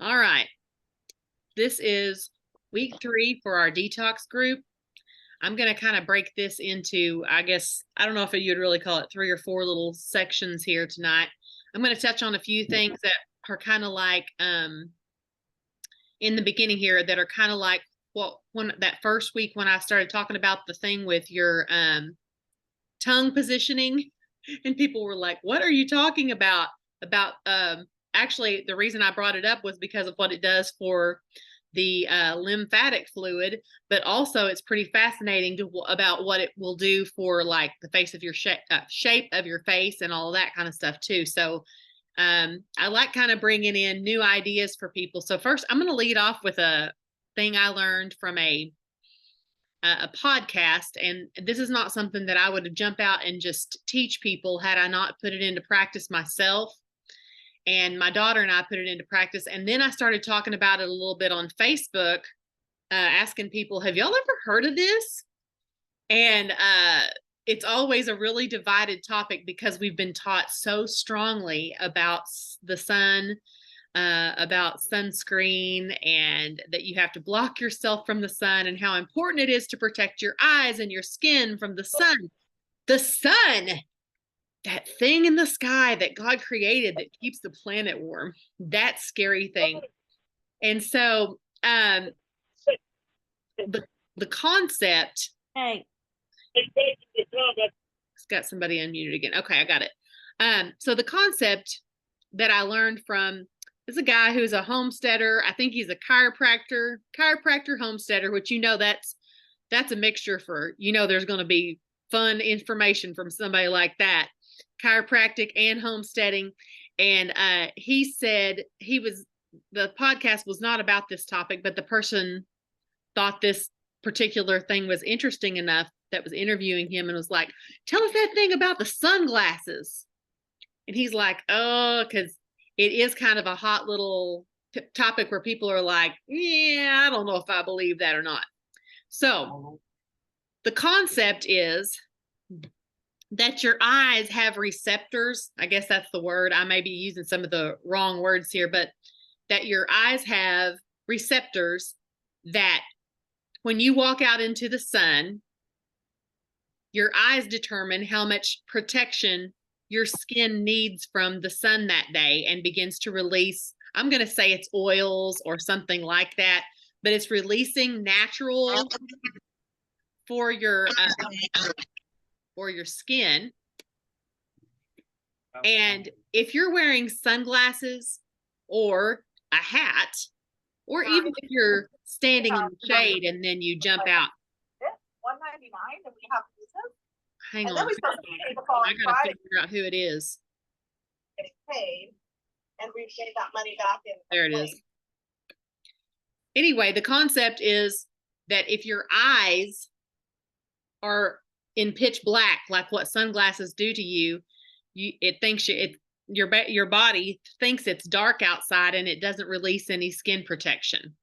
All right. This is week 3 for our detox group. I'm going to kind of break this into, I guess, I don't know if you'd really call it 3 or 4 little sections here tonight. I'm going to touch on a few things that are kind of like in the beginning here that are kind of like, well, when that first week when I started talking about the thing with your tongue positioning, and people were like, what are you talking about? Actually, the reason I brought it up was because of what it does for the lymphatic fluid, but also it's pretty fascinating about what it will do for like the face of your shape of your face and all of that kind of stuff too. So I like kind of bringing in new ideas for people. So first, I'm going to lead off with a thing I learned from a podcast, and this is not something that I would jump out and just teach people had I not put it into practice myself. And my daughter and I put it into practice, and then I started talking about it a little bit on Facebook, asking people, have y'all ever heard of this? And it's always a really divided topic because we've been taught so strongly about the sun, about sunscreen, and that you have to block yourself from the sun, and how important it is to protect your eyes and your skin from the sun. The sun, that thing in the sky that God created that keeps the planet warm, that scary thing. And so the concept. Hey. It's got somebody unmuted again. Okay, I got it. So the concept that I learned from is a guy who's a homesteader. I think he's a chiropractor homesteader, which that's a mixture for, there's going to be fun information from somebody like that, chiropractic and homesteading. And he said the podcast was not about this topic, but the person thought this particular thing was interesting enough that was interviewing him and was like, tell us that thing about the sunglasses. And he's like, oh, because it is kind of a hot little topic where people are like, yeah, I don't know if I believe that or not. So the concept is that your eyes have receptors. I guess that's the word. I may be using some of the wrong words here, but that your eyes have receptors that when you walk out into the sun, your eyes determine how much protection your skin needs from the sun that day and begins to release, I'm going to say it's oils or something like that, but it's releasing natural for your skin. And if you're wearing sunglasses or a hat, or even if you're standing in the shade and then you jump out. $1.99 and we have pieces. Hang on. I gotta figure out who it is. Getting paid, and we get that money back in. There it is. Anyway, the concept is that if your eyes are in pitch black, like what sunglasses do to you, your body thinks it's dark outside and it doesn't release any skin protection.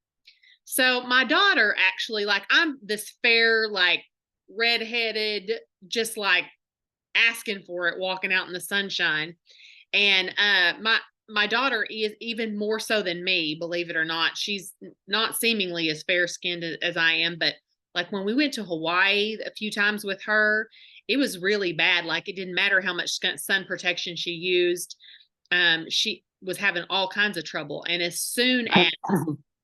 So my daughter actually, like, I'm this fair, like redheaded, just like asking for it, walking out in the sunshine. And my daughter is even more so than me, believe it or not. She's not seemingly as fair skinned as I am, but like when we went to Hawaii a few times with her, it was really bad. Like it didn't matter how much sun protection she used. She was having all kinds of trouble. And as soon as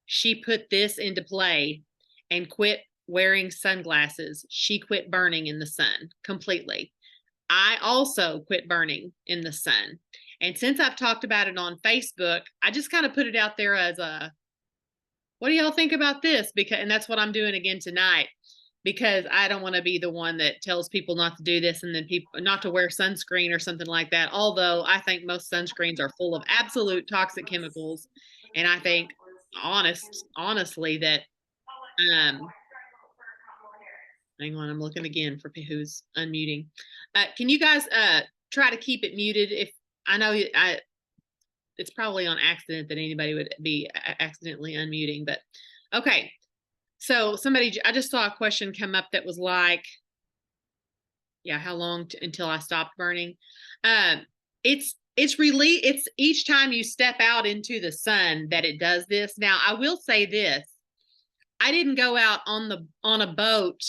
she put this into play and quit wearing sunglasses, she quit burning in the sun completely. I also quit burning in the sun. And since I've talked about it on Facebook, I just kind of put it out there as what do y'all think about this? And that's what I'm doing again tonight, because I don't want to be the one that tells people not to do this and then people not to wear sunscreen or something like that. Although I think most sunscreens are full of absolute toxic chemicals. And I think honestly that, hang on, I'm looking again for who's unmuting. Can you guys try to keep it muted? If I know it's probably on accident that anybody would be accidentally unmuting, but okay. So I just saw a question come up that was like, yeah, how long until I stopped burning? It's it's really, it's each time you step out into the sun that it does this. Now, I will say this. I didn't go out on a boat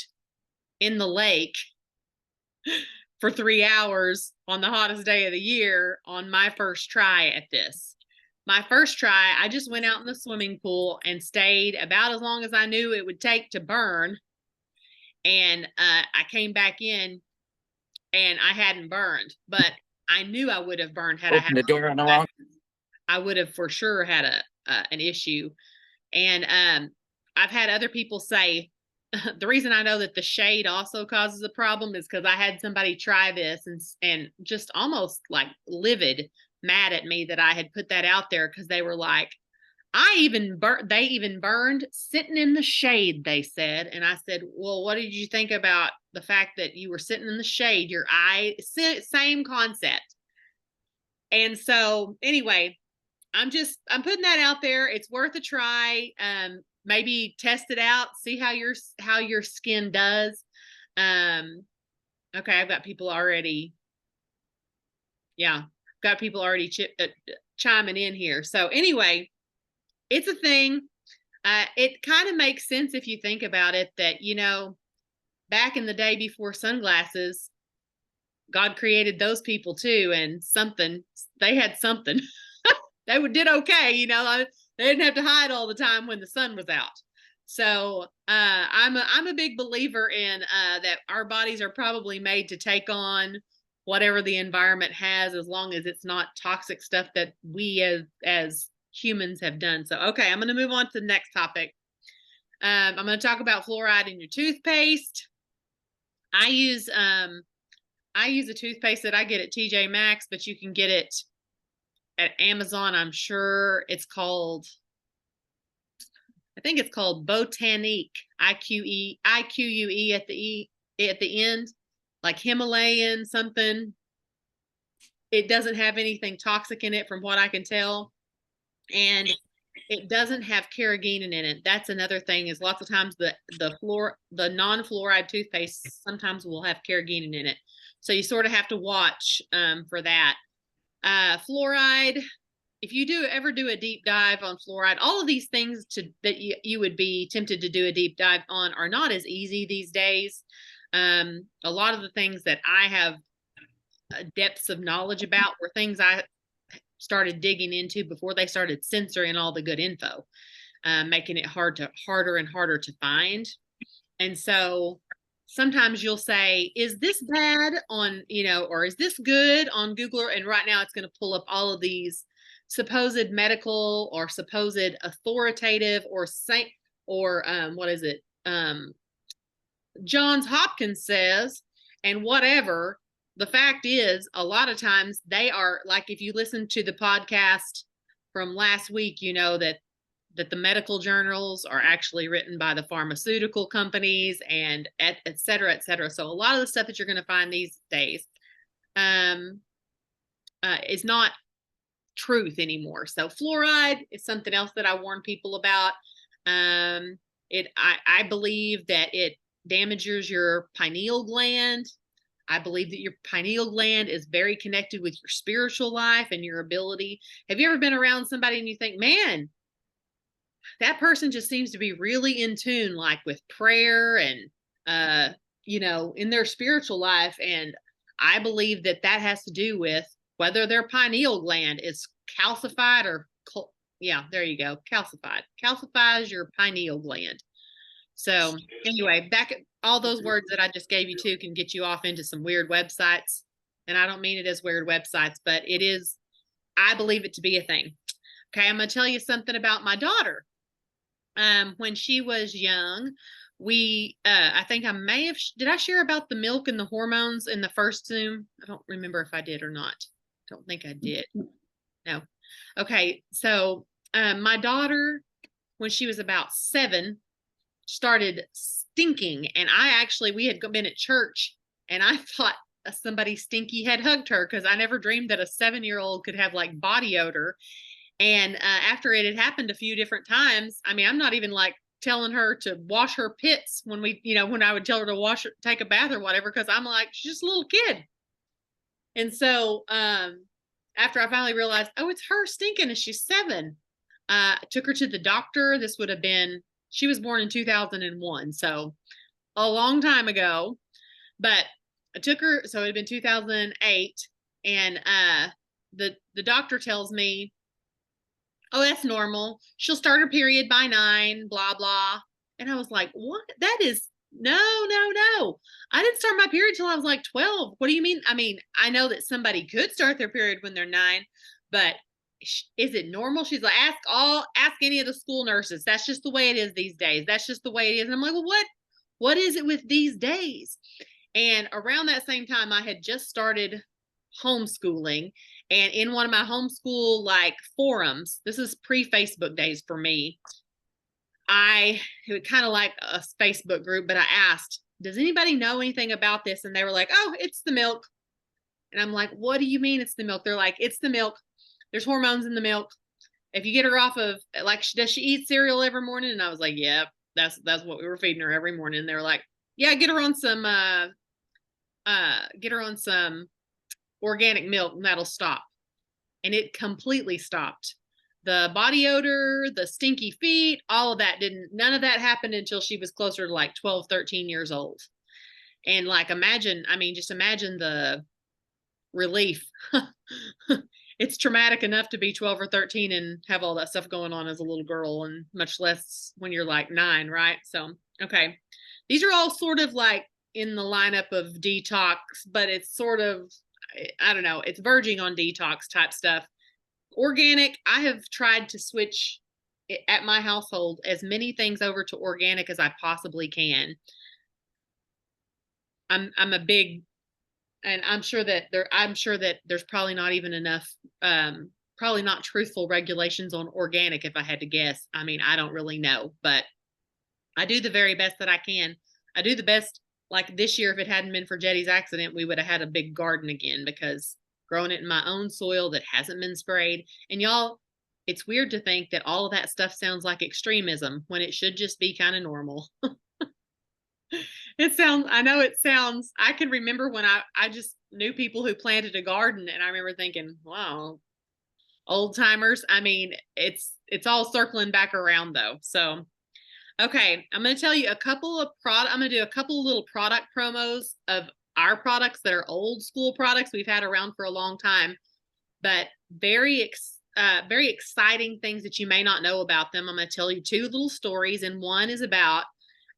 in the lake for 3 hours on the hottest day of the year on my first try at this. My first try, I just went out in the swimming pool and stayed about as long as I knew it would take to burn. And I came back in and I hadn't burned, but I knew I would have burned had I had Open the door on the wrong. I would have for sure had an issue. And I've had other people say the reason I know that the shade also causes a problem is because I had somebody try this and just almost like livid, mad at me that I had put that out there because they were like, they even burned sitting in the shade, they said. And I said, well, what did you think about the fact that you were sitting in the shade? Your eye, same concept. And so anyway, I'm putting that out there. It's worth a try. Maybe test it out, see how your skin does. Okay, I've got people already. Yeah, got people already chiming in here. So anyway, it's a thing. It kind of makes sense if you think about it that, back in the day before sunglasses, God created those people too, and they had something. They did okay, they didn't have to hide all the time when the sun was out. So I'm a big believer in that our bodies are probably made to take on whatever the environment has, as long as it's not toxic stuff that we as humans have done. So, okay, I'm going to move on to the next topic. I'm going to talk about fluoride in your toothpaste. I use a toothpaste that I get at TJ Maxx, but you can get it at Amazon. I'm sure I think it's called Botanique, IQUE at the end, like Himalayan something. It doesn't have anything toxic in it from what I can tell. And it doesn't have carrageenan in it. That's another thing, is lots of times the non-fluoride toothpaste sometimes will have carrageenan in it. So you sort of have to watch for that. Fluoride, if you ever do a deep dive on fluoride, all of these things that you would be tempted to do a deep dive on are not as easy these days. A lot of the things that I have depths of knowledge about were things I started digging into before they started censoring all the good info, making it harder and harder to find. And so sometimes you'll say, is this bad on, or is this good on Google? And right now it's going to pull up all of these supposed medical or supposed authoritative or what is it? Johns Hopkins says, and whatever. The fact is, a lot of times they are, like, if you listen to the podcast from last week, that the medical journals are actually written by the pharmaceutical companies and et cetera, et cetera. So a lot of the stuff that you're going to find these days is not truth anymore. So fluoride is something else that I warn people about. I believe that it damages your pineal gland. I believe that your pineal gland is very connected with your spiritual life and your ability. Have you ever been around somebody and you think, man, that person just seems to be really in tune, like with prayer and, in their spiritual life. And I believe that has to do with whether their pineal gland is calcified or, there you go, calcified. Calcifies your pineal gland. So anyway, all those words that I just gave you too can get you off into some weird websites. And I don't mean it as weird websites, but I believe it to be a thing. Okay, I'm going to tell you something about my daughter. When she was young, I think did I share about the milk and the hormones in the first Zoom? I don't remember if I did or not. Don't think I did. No. Okay, so my daughter, when she was about 7, started stinking, and we had been at church, and I thought somebody stinky had hugged her, because I never dreamed that a 7-year-old could have like body odor. And after it had happened a few different times, I mean, I'm not even like telling her to wash her pits when I would tell her to take a bath or whatever, because I'm like, she's just a little kid. And so after I finally realized, oh, it's her stinking and she's 7. I took her to the doctor. This would have been, she was born in 2001. So a long time ago, but I took her. So it had been 2008. And, the doctor tells me, oh, that's normal. She'll start her period by 9, blah, blah. And I was like, what? That is no, no, no. I didn't start my period till I was like 12. What do you mean? I mean, I know that somebody could start their period when they're 9, but is it normal? She's like, ask any of the school nurses. That's just the way it is these days. That's just the way it is. And I'm like, well, what is it with these days? And around that same time, I had just started homeschooling. And in one of my homeschool like forums, this is pre-Facebook days for me. It was kind of like a Facebook group, but I asked, does anybody know anything about this? And they were like, oh, it's the milk. And I'm like, what do you mean it's the milk? They're like, it's the milk. There's hormones in the milk. If you get her off of, like, does she eat cereal every morning? And I was like, yeah, that's what we were feeding her every morning. And they were like, yeah, get her on some organic milk and that'll stop. And it completely stopped. The body odor, the stinky feet, all of that none of that happened until she was closer to like 12, 13 years old. And like, just imagine the relief. It's traumatic enough to be 12 or 13 and have all that stuff going on as a little girl, and much less when you're like 9, right? So, okay. These are all sort of like in the lineup of detox, but it's sort of, I don't know, it's verging on detox type stuff. Organic, I have tried to switch at my household as many things over to organic as I possibly can. I'm a big, and I'm sure that there's probably not even enough, probably not truthful regulations on organic if I had to guess. I mean, I don't really know, but I do the very best that I can. I do the best. Like this year, if it hadn't been for Jetty's accident, we would have had a big garden again, because growing it in my own soil that hasn't been sprayed. And y'all, it's weird to think that all of that stuff sounds like extremism when it should just be kind of normal. I know it sounds, I can remember when I just knew people who planted a garden, and I remember thinking, wow, old timers. I mean, it's all circling back around though. So, okay, I'm going to tell you I'm going to do a couple of little product promos of our products that are old school products we've had around for a long time, but very exciting things that you may not know about them. I'm going to tell you 2 little stories, and one is about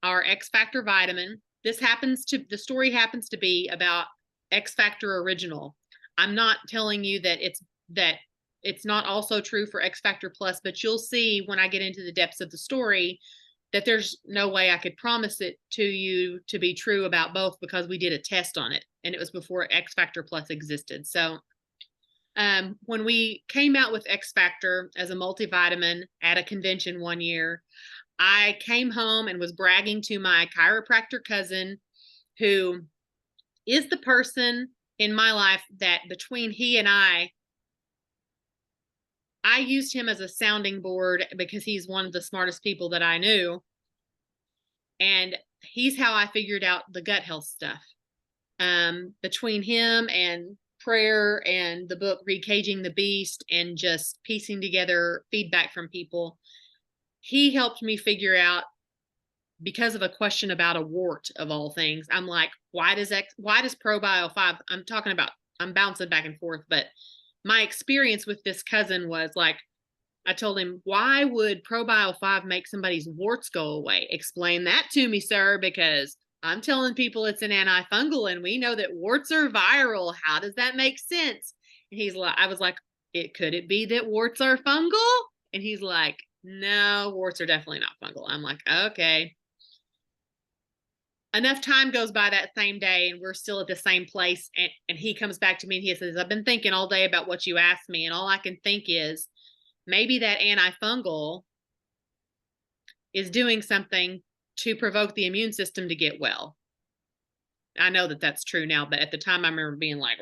our X Factor vitamin. The story happens to be about X Factor Original. I'm not telling you that it's not also true for X Factor Plus, but you'll see when I get into the depths of the story that there's no way I could promise it to you to be true about both, because we did a test on it and it was before X Factor Plus existed. So when we came out with X Factor as a multivitamin at a convention one year, I came home and was bragging to my chiropractor cousin, who is the person in my life that between he and I used him as a sounding board because he's one of the smartest people that I knew. And he's how I figured out the gut health stuff. Between him and prayer and the book Recaging the Beast and just piecing together feedback from people, he helped me figure out, because of a question about a wart of all things. I'm like, why does ProBio 5, I'm bouncing back and forth, but my experience with this cousin was like, I told him, why would ProBio 5 make somebody's warts go away? Explain that to me, sir, because I'm telling people it's an antifungal and we know that warts are viral. How does that make sense? And I was like, could it be that warts are fungal? And he's like, no, warts are definitely not fungal. I'm like, okay. Enough time goes by that same day and we're still at the same place. And he comes back to me and he says, I've been thinking all day about what you asked me. And all I can think is maybe that antifungal is doing something to provoke the immune system to get well. I know that that's true now, but at the time I remember being like,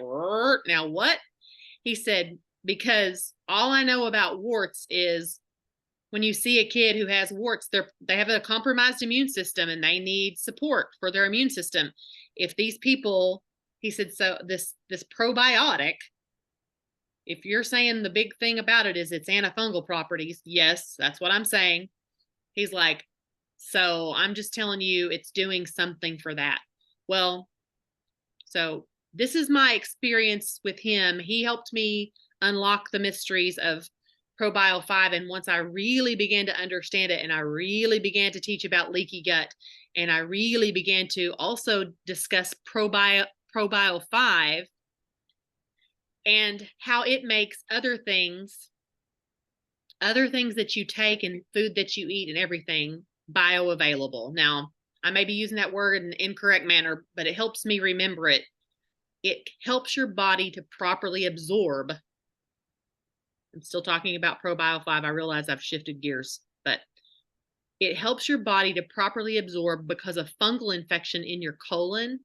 now what? He said, because all I know about warts is when you see a kid who has warts, they have a compromised immune system and they need support for their immune system. If these people, he said, so this probiotic if you're saying the big thing about it is its antifungal properties, yes, that's what I'm saying. He's like, so I'm just telling you it's doing something for that. Well, so this is my experience with him. He helped me unlock the mysteries of ProBio 5. And once I really began to understand it, and I really began to teach about leaky gut, and I really began to also discuss ProBio 5 and how it makes other things that you take and food that you eat and everything bioavailable. Now, I may be using that word in an incorrect manner, but it helps me remember it. It helps your body to properly absorb. I'm still talking about ProBio 5. I realize I've shifted gears, but it helps your body to properly absorb because a fungal infection in your colon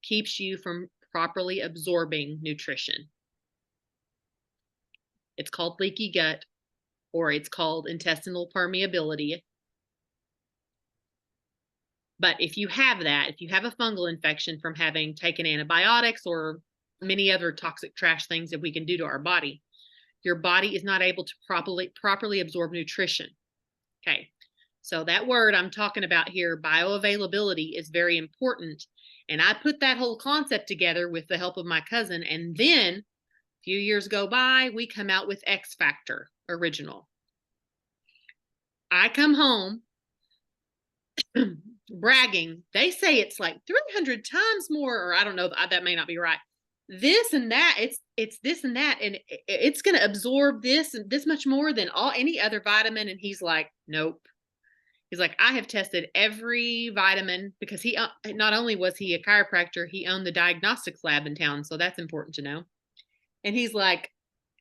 keeps you from properly absorbing nutrition. It's called leaky gut, or it's called intestinal permeability. But if you have that, if you have a fungal infection from having taken antibiotics or many other toxic trash things that we can do to our body, your body is not able to properly absorb nutrition. Okay. So that word I'm talking about here, bioavailability, is very important. And I put that whole concept together with the help of my cousin. And then a few years go by, we come out with X Factor Original. I come home bragging. They say it's like 300 times more, or I don't know, that may not be right. This and that, it's this and that, and it's going to absorb this and this much more than any other vitamin. And he's like, nope. He's like, I have tested every vitamin, because he not only was he a chiropractor, he owned the diagnostics lab in town, so that's important to know. And he's like,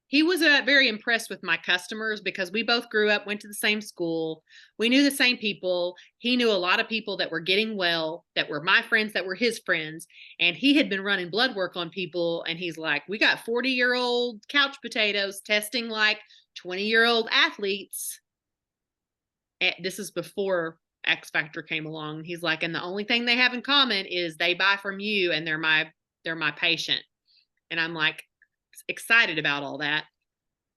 he was very impressed with my customers, because we both grew up, went to the same school. We knew the same people. He knew a lot of people that were getting well, that were my friends, that were his friends. And he had been running blood work on people. And he's like, we got 40-year-old couch potatoes testing like 20-year-old athletes. And this is before X Factor came along. He's like, and the only thing they have in common is they buy from you and they're my patient. And I'm like, excited about all that.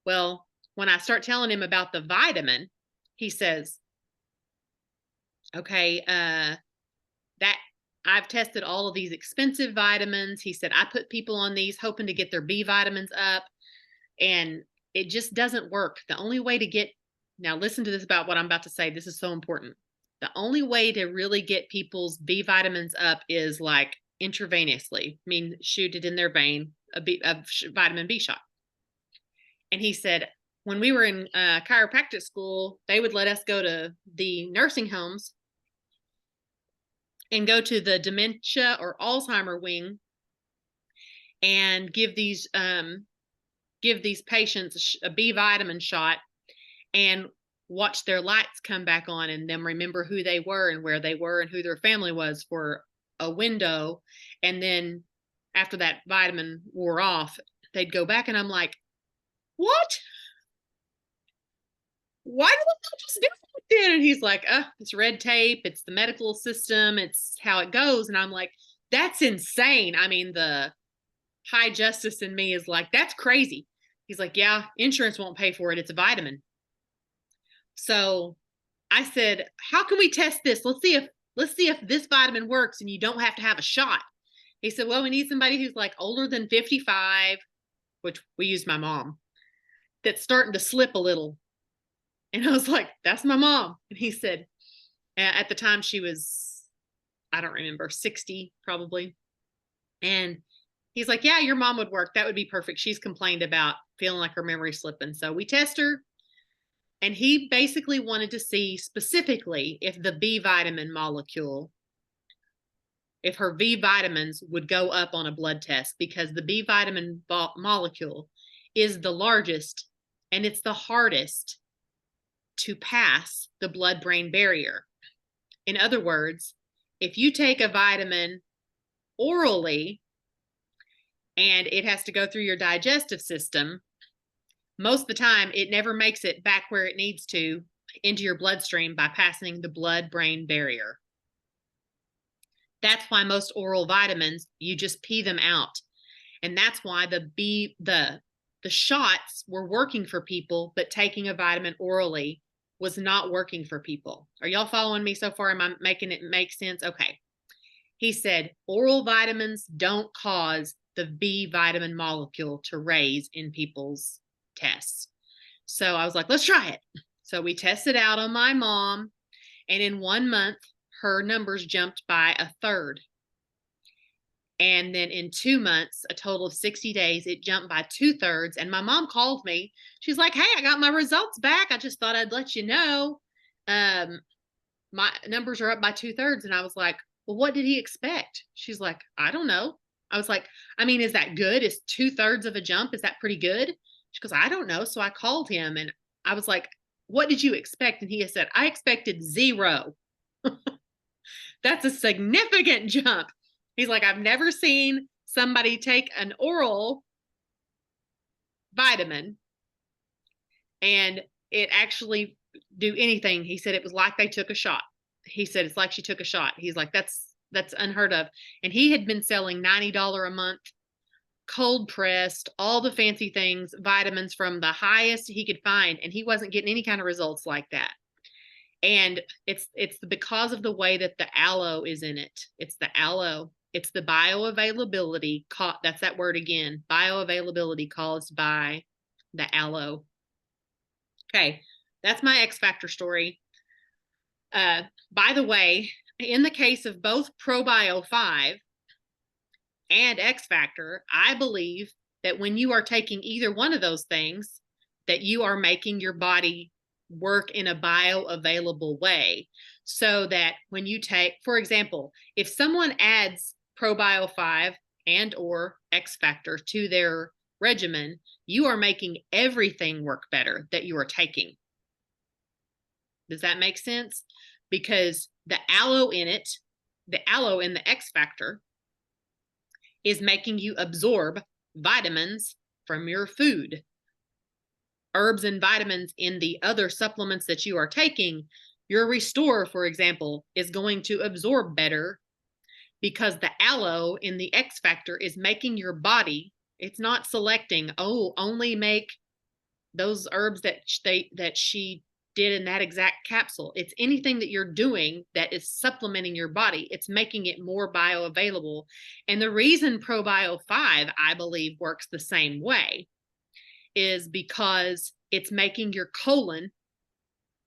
Well, when I start telling him about the vitamin, he says, okay, that I've tested all of these expensive vitamins. He said, I put people on these hoping to get their B vitamins up, and it just doesn't work. The only way to get, now listen to this about what I'm about to say. This is so important. The only way to really get people's B vitamins up is like intravenously, I mean, shoot it in their vein, a vitamin B shot. And he said, when we were in chiropractic school, they would let us go to the nursing homes and go to the dementia or Alzheimer wing and give these patients a B vitamin shot and watch their lights come back on, and them remember who they were and where they were and who their family was for a window. And then after that vitamin wore off, they'd go back, and I'm like, what? Why do they not just do it then? And he's like, it's red tape. It's the medical system. It's how it goes. And I'm like, that's insane. I mean, the high justice in me is like, that's crazy. He's like, yeah, insurance won't pay for it. It's a vitamin. So I said, how can we test this? Let's see if this vitamin works and you don't have to have a shot. He said, well, we need somebody who's like older than 55, which we used my mom, that's starting to slip a little. And I was like, that's my mom. And he said, at the time she was, I don't remember, 60 probably. And he's like, yeah, your mom would work. That would be perfect. She's complained about feeling like her memory's slipping. So we test her. And he basically wanted to see specifically if the B vitamin molecule, if her B vitamins would go up on a blood test, because the B vitamin molecule is the largest and it's the hardest to pass the blood-brain barrier. In other words, if you take a vitamin orally and it has to go through your digestive system, most of the time it never makes it back where it needs to into your bloodstream by passing the blood-brain barrier. That's why most oral vitamins, you just pee them out. And that's why the shots were working for people, but taking a vitamin orally was not working for people. Are y'all following me so far? Am I making it make sense? Okay. He said oral vitamins don't cause the B vitamin molecule to raise in people's tests. So I was like, let's try it. So we tested out on my mom, and in 1 month, her numbers jumped by a third. And then in 2 months, a total of 60 days, it jumped by 2/3. And my mom called me. She's like, hey, I got my results back. I just thought I'd let you know. My numbers are up by 2/3. And I was like, well, what did he expect? She's like, I don't know. I was like, I mean, is that good? Is 2/3 of a jump? Is that pretty good? She goes, I don't know. So I called him and I was like, what did you expect? And he said, I expected 0. That's a significant jump. He's like, I've never seen somebody take an oral vitamin and it actually do anything. He said it was like they took a shot. He said it's like she took a shot. He's like, that's unheard of. And he had been selling $90 a month, cold pressed, all the fancy things, vitamins from the highest he could find, and he wasn't getting any kind of results like that. And it's because of the way that the aloe is in it. It's the aloe. It's the bioavailability. That's that word again. Bioavailability caused by the aloe. Okay, that's my X Factor story. By the way, in the case of both ProBio 5 and X Factor, I believe that when you are taking either one of those things, that you are making your body work in a bioavailable way, so that when you take, for example, if someone adds ProBio 5 and or X Factor to their regimen, you are making everything work better that you are taking. Does that make sense? Because the aloe in it, the aloe in the X Factor is making you absorb vitamins from your food. Herbs and vitamins in the other supplements that you are taking, your Restore, for example, is going to absorb better because the aloe in the X Factor is making your body, it's not selecting, oh, only make those herbs that she did in that exact capsule. It's anything that you're doing that is supplementing your body. It's making it more bioavailable. And the reason ProBio 5, I believe, works the same way is because it's making your colon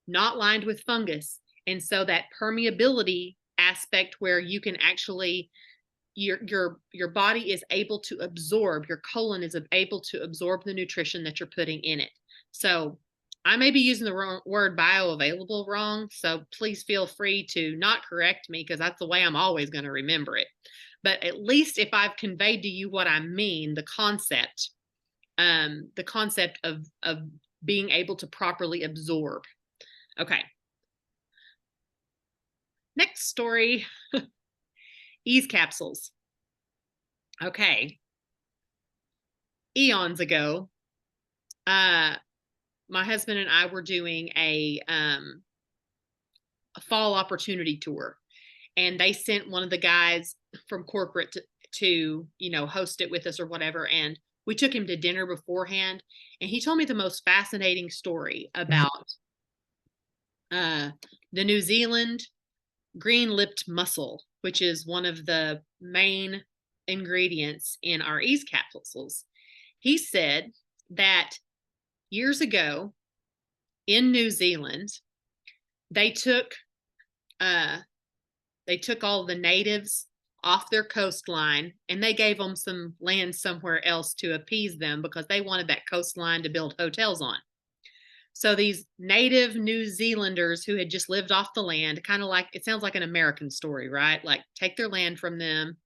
not lined with fungus. And so that permeability aspect where you can actually, your body is able to absorb, your colon is able to absorb the nutrition that you're putting in it. So I may be using the word bioavailable wrong, so please feel free to not correct me because that's the way I'm always going to remember it. But at least if I've conveyed to you what I mean, the concept of being able to properly absorb. Okay. Next story, ease capsules. Okay. Eons ago, my husband and I were doing a fall opportunity tour, and they sent one of the guys from corporate to host it with us or whatever. And we took him to dinner beforehand, and he told me the most fascinating story about the New Zealand green-lipped mussel, which is one of the main ingredients in our ease capsules. He said that years ago in New Zealand, they took all the natives off their coastline and they gave them some land somewhere else to appease them because they wanted that coastline to build hotels on. So these native New Zealanders who had just lived off the land, kind of like, it sounds like an American story, right? Like take their land from them,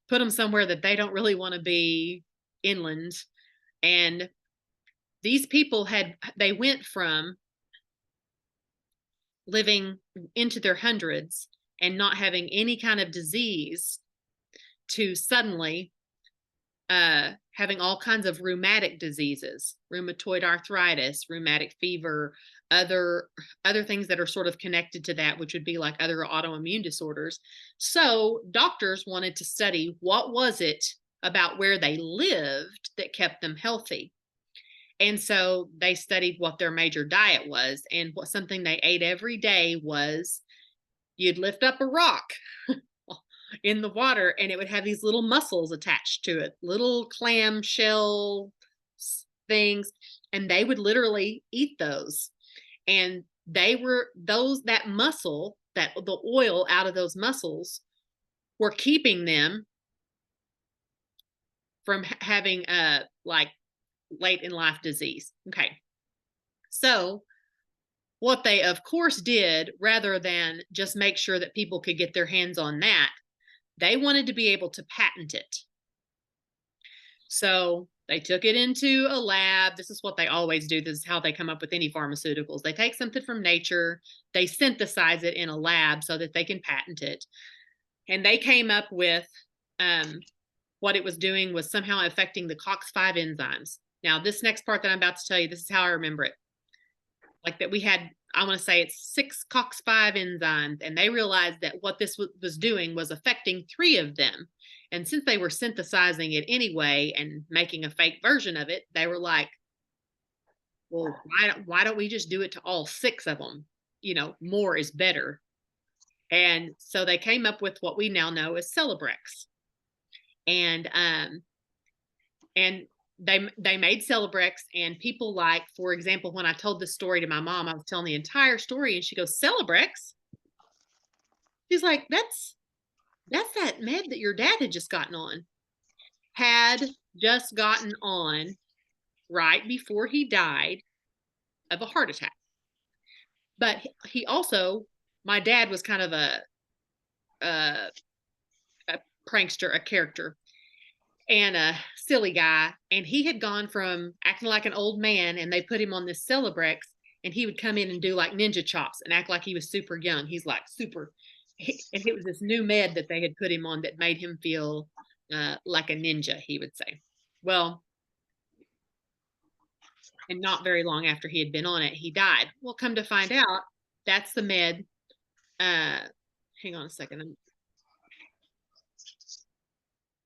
put them somewhere that they don't really want to be inland. And these people they went from living into their hundreds and not having any kind of disease to suddenly having all kinds of rheumatic diseases, rheumatoid arthritis, rheumatic fever, other things that are sort of connected to that, which would be like other autoimmune disorders. So doctors wanted to study what was it about where they lived that kept them healthy. And so they studied what their major diet was, and what something they ate every day was you'd lift up a rock in the water and it would have these little mussels attached to it, little clam shell things, and they would literally eat those. And they were those that mussel, that the oil out of those mussels were keeping them from having like late in life disease. Okay. So what they of course did, rather than just make sure that people could get their hands on that, they wanted to be able to patent it. So they took it into a lab. This is what they always do. This is how they come up with any pharmaceuticals. They take something from nature, they synthesize it in a lab so that they can patent it. And they came up with what it was doing was somehow affecting the COX-5 enzymes. Now, this next part that I'm about to tell you, this is how I remember it. Like that we had, I want to say it's 6 COX-5 enzymes, and they realized that what this was doing was affecting 3 of them. And since they were synthesizing it anyway and making a fake version of it, they were like, well, why don't we just do it to all 6 of them? You know, more is better. And so they came up with what we now know as Celebrex. And they made Celebrex, and people, like, for example, when I told this story to my mom, I was telling the entire story, and she goes, Celebrex? She's like, that's that med that your dad had just gotten on. Had just gotten on right before he died of a heart attack. But he also, my dad was kind of a prankster, a character, and a silly guy. And he had gone from acting like an old man, and they put him on this Celebrex, and he would come in and do like ninja chops and act like he was super young. He's like super, and it was this new med that they had put him on that made him feel like a ninja, he would say. Well, and not very long after he had been on it, he died. Well, come to find out, that's the med. Hang on a second.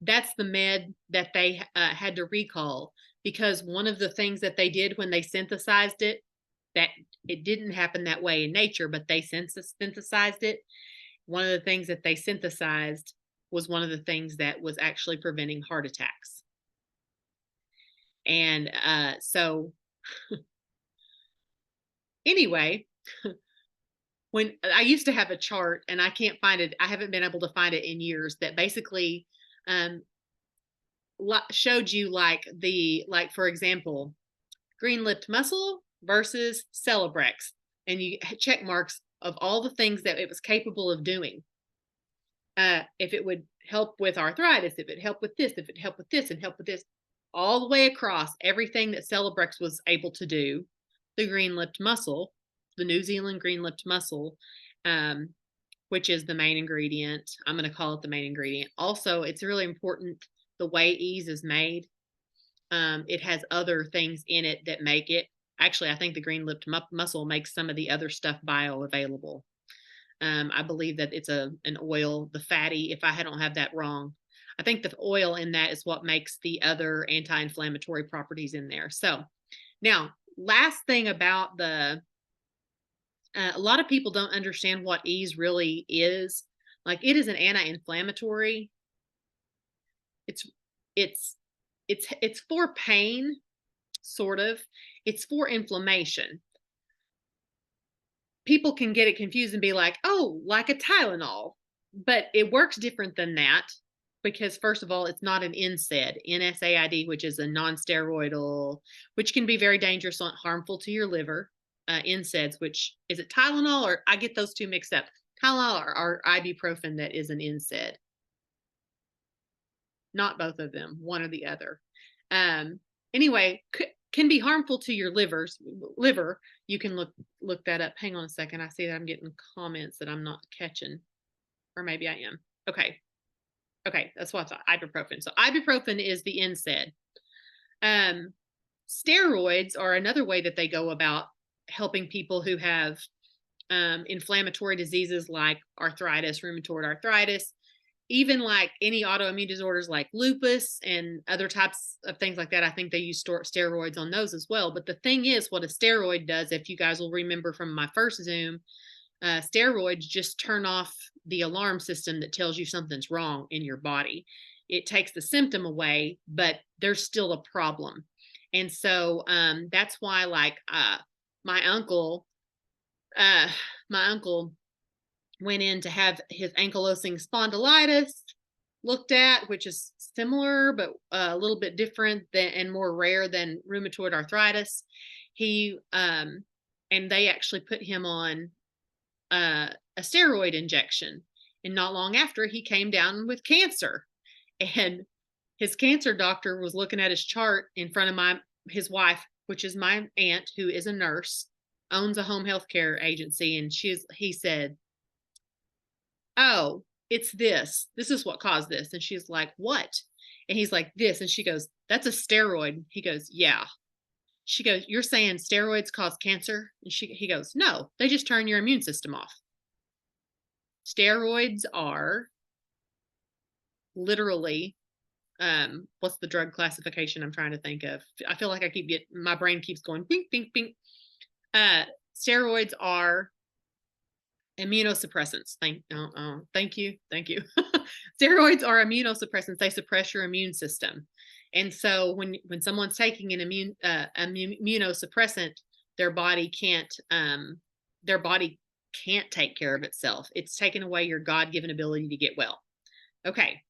That's the med that they had to recall, because one of the things that they did when they synthesized it, that it didn't happen that way in nature, but they synthesized it. One of the things that they synthesized was one of the things that was actually preventing heart attacks. And so anyway, when I used to have a chart, and I can't find it, I haven't been able to find it in years, that basically showed you like for example, green-lipped mussel versus Celebrex, and you check marks of all the things that it was capable of doing. If it would help with arthritis, if it helped with this, if it helped with this, and help with this, all the way across everything that Celebrex was able to do, the green-lipped mussel, the New Zealand green-lipped mussel, which is the main ingredient. I'm going to call it the main ingredient. Also, it's really important the way Ease is made. It has other things in it that make it. Actually, I think the green-lipped mussel makes some of the other stuff bioavailable. I believe that it's an oil, the fatty, if I don't have that wrong. I think the oil in that is what makes the other anti-inflammatory properties in there. So now, last thing about a lot of people don't understand what Ease really is. Like, it is an anti-inflammatory. It's for pain, sort of. It's for inflammation. People can get it confused and be like, oh, like a Tylenol. But it works different than that, because first of all, it's not an NSAID, NSAID, which is a non-steroidal, which can be very dangerous and harmful to your liver. NSAIDs, which is it Tylenol, or I get those two mixed up. Tylenol or ibuprofen, that is an NSAID. Not both of them, one or the other. Anyway, can be harmful to your liver. You can look that up. Hang on a second. I see that I'm getting comments that I'm not catching, or maybe I am. Okay, that's what I thought. Ibuprofen. So ibuprofen is the NSAID. Steroids are another way that they go about helping people who have inflammatory diseases like arthritis, rheumatoid arthritis. even like any autoimmune disorders like lupus and other types of things like that, I think they use steroids on those as well. But the thing is, what a steroid does, if you guys will remember from my first Zoom, steroids just turn off the alarm system that tells you something's wrong in your body. It takes the symptom away, but there's still a problem. And so that's why, like, my uncle went in to have his ankylosing spondylitis looked at, which is similar but a little bit different than and more rare than rheumatoid arthritis. He and they actually put him on a steroid injection, and not long after he came down with cancer. And his cancer doctor was looking at his chart in front of his wife, which is my aunt, who is a nurse, owns a home health care agency, and he said, "Oh, it's this. This is what caused this." And she's like, "What?" And he's like, "This." And she goes, "That's a steroid." He goes, "Yeah." She goes, "You're saying steroids cause cancer?" And he goes, "No, they just turn your immune system off." Steroids are literally, what's the drug classification I'm trying to think of? I feel like my brain keeps going, bing, bing, bing. Steroids are immunosuppressants. Thank you. Steroids are immunosuppressants. They suppress your immune system. And so when someone's taking an immunosuppressant, their body can't take care of itself. It's taken away your God-given ability to get well. Okay.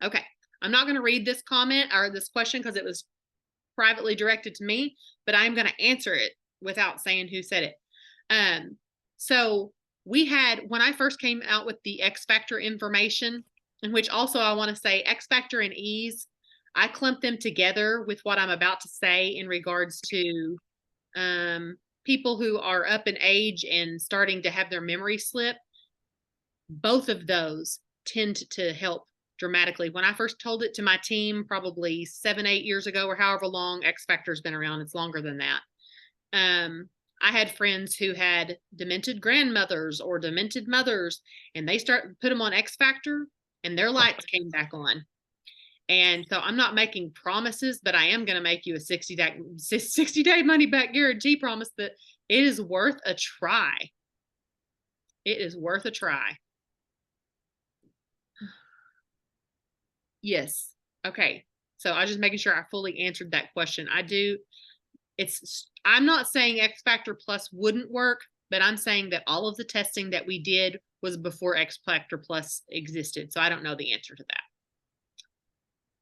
Okay. I'm not going to read this comment or this question because it was privately directed to me, but I'm going to answer it without saying who said it. So when I first came out with the X Factor information, in which also I want to say X Factor and ease, I clumped them together with what I'm about to say in regards to people who are up in age and starting to have their memory slip. Both of those tend to help dramatically. When I first told it to my team, probably 7-8 years ago, or however long X Factor's been around, it's longer than that. I had friends who had demented grandmothers or demented mothers, and they put them on X Factor, and their lights came back on. And so I'm not making promises, but I am going to make you a 60-day money back guarantee promise that it is worth a try. It is worth a try. Yes. Okay. So I was just making sure I fully answered that question. I'm not saying X Factor Plus wouldn't work, but I'm saying that all of the testing that we did was before X Factor Plus existed. So I don't know the answer to that.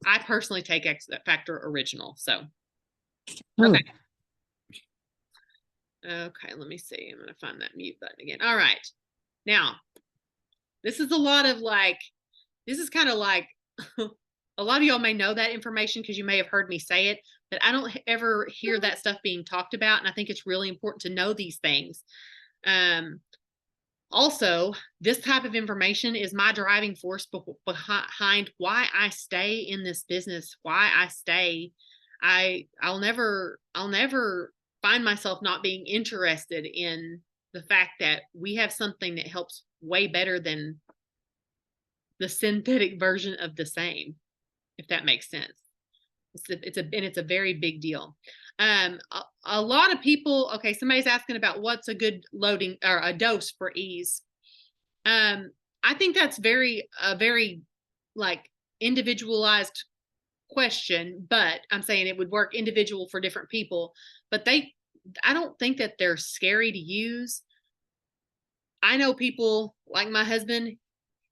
I personally take X Factor Original. So, okay. Okay, let me see. I'm going to find that mute button again. All right. Now, this is kind of like, a lot of y'all may know that information because you may have heard me say it, but I don't ever hear that stuff being talked about. And I think it's really important to know these things. Also, this type of information is my driving force behind why I stay in this business, why I stay. I'll never find myself not being interested in the fact that we have something that helps way better than the synthetic version of the same, if that makes sense. It's a very big deal. A lot of people, okay, somebody's asking about what's a good loading or a dose for ease. I think that's a very like individualized question, but I'm saying it would work individual for different people, but I don't think that they're scary to use. I know people like my husband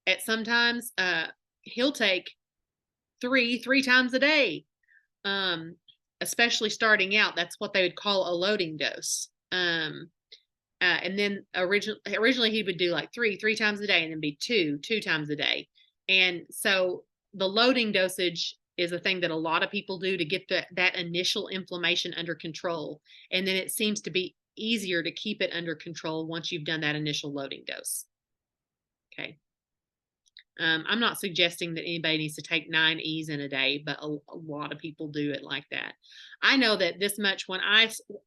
at sometimes, he'll take three times a day. Especially starting out, that's what they would call a loading dose. And then originally he would do like three times a day, and then be two times a day. And so the loading dosage is a thing that a lot of people do to get that initial inflammation under control. And then it seems to be easier to keep it under control once you've done that initial loading dose. Okay. I'm not suggesting that anybody needs to take 9 E's in a day, but a lot of people do it like that. I know that this much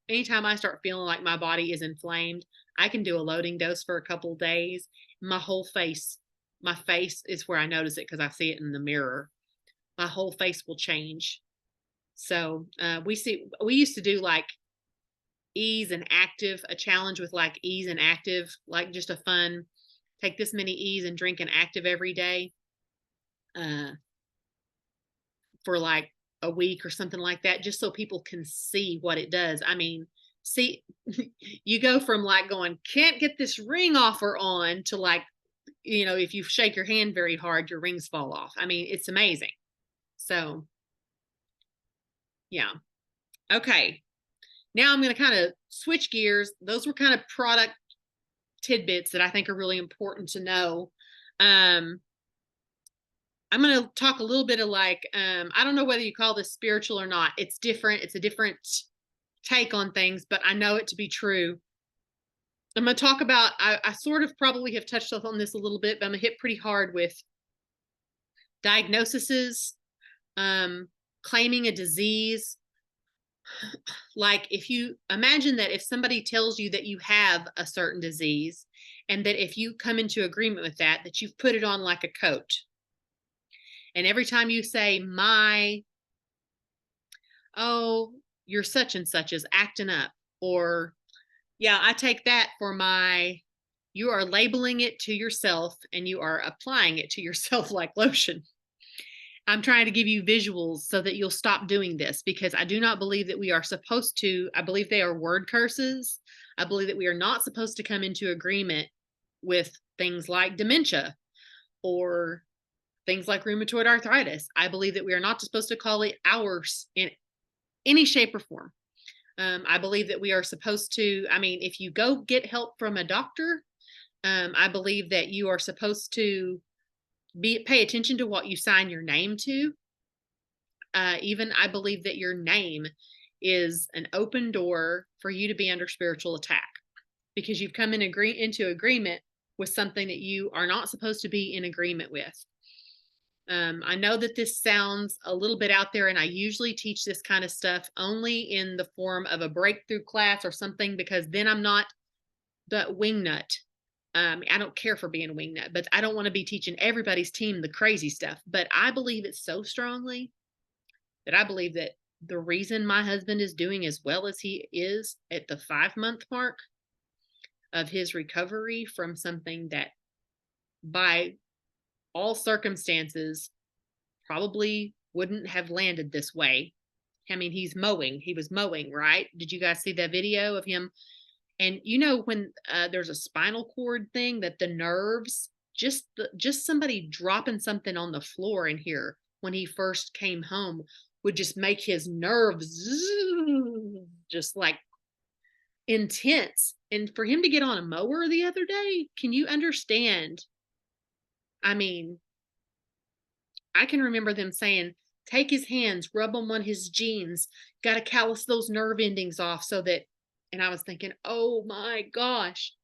anytime I start feeling like my body is inflamed, I can do a loading dose for a couple days. My face is where I notice it because I see it in the mirror. My whole face will change. So we used to do like ease and active, a challenge with like ease and active, like just a fun, take this many E's and drink an active every day uh, for like a week or something like that, just so people can see what it does. I mean, see, you go from like going, can't get this ring off or on to like, if you shake your hand very hard, your rings fall off. I mean, it's amazing. So, yeah. Okay. Now I'm going to kind of switch gears. Those were kind of product tidbits that I think are really important to know. I'm going to talk a little bit of like, I don't know whether you call this spiritual or not. It's different. It's a different take on things, but I know it to be true. I'm going to talk about, I sort of probably have touched on this a little bit, but I'm going to hit pretty hard with diagnoses, claiming a disease. Like if you imagine that if somebody tells you that you have a certain disease and that if you come into agreement with that, that you've put it on like a coat. And every time you say, oh, you're such and such is acting up, or yeah, I take that for you are labeling it to yourself and you are applying it to yourself like lotion. I'm trying to give you visuals so that you'll stop doing this, because I do not believe that we are supposed to. I believe they are word curses. I believe that we are not supposed to come into agreement with things like dementia or things like rheumatoid arthritis. I believe that we are not supposed to call it ours in any shape or form. I believe that we are supposed to, if you go get help from a doctor, I believe that you are supposed to pay attention to what you sign your name to. Even I believe that your name is an open door for you to be under spiritual attack, because you've come into agreement with something that you are not supposed to be in agreement with. I know that this sounds a little bit out there, and I usually teach this kind of stuff only in the form of a breakthrough class or something, because then I'm not the wingnut. I don't care for being a wingnut, but I don't want to be teaching everybody's team the crazy stuff. But I believe it so strongly that I believe that the reason my husband is doing as well as he is at the 5-month mark of his recovery from something that by all circumstances probably wouldn't have landed this way. I mean, he was mowing, right? Did you guys see that video of him? And when there's a spinal cord thing, that the nerves, just somebody dropping something on the floor in here when he first came home would just make his nerves just like intense. And for him to get on a mower the other day, can you understand? I mean, I can remember them saying, take his hands, rub them on his jeans, got to callus those nerve endings off so that, and I was thinking, oh my gosh.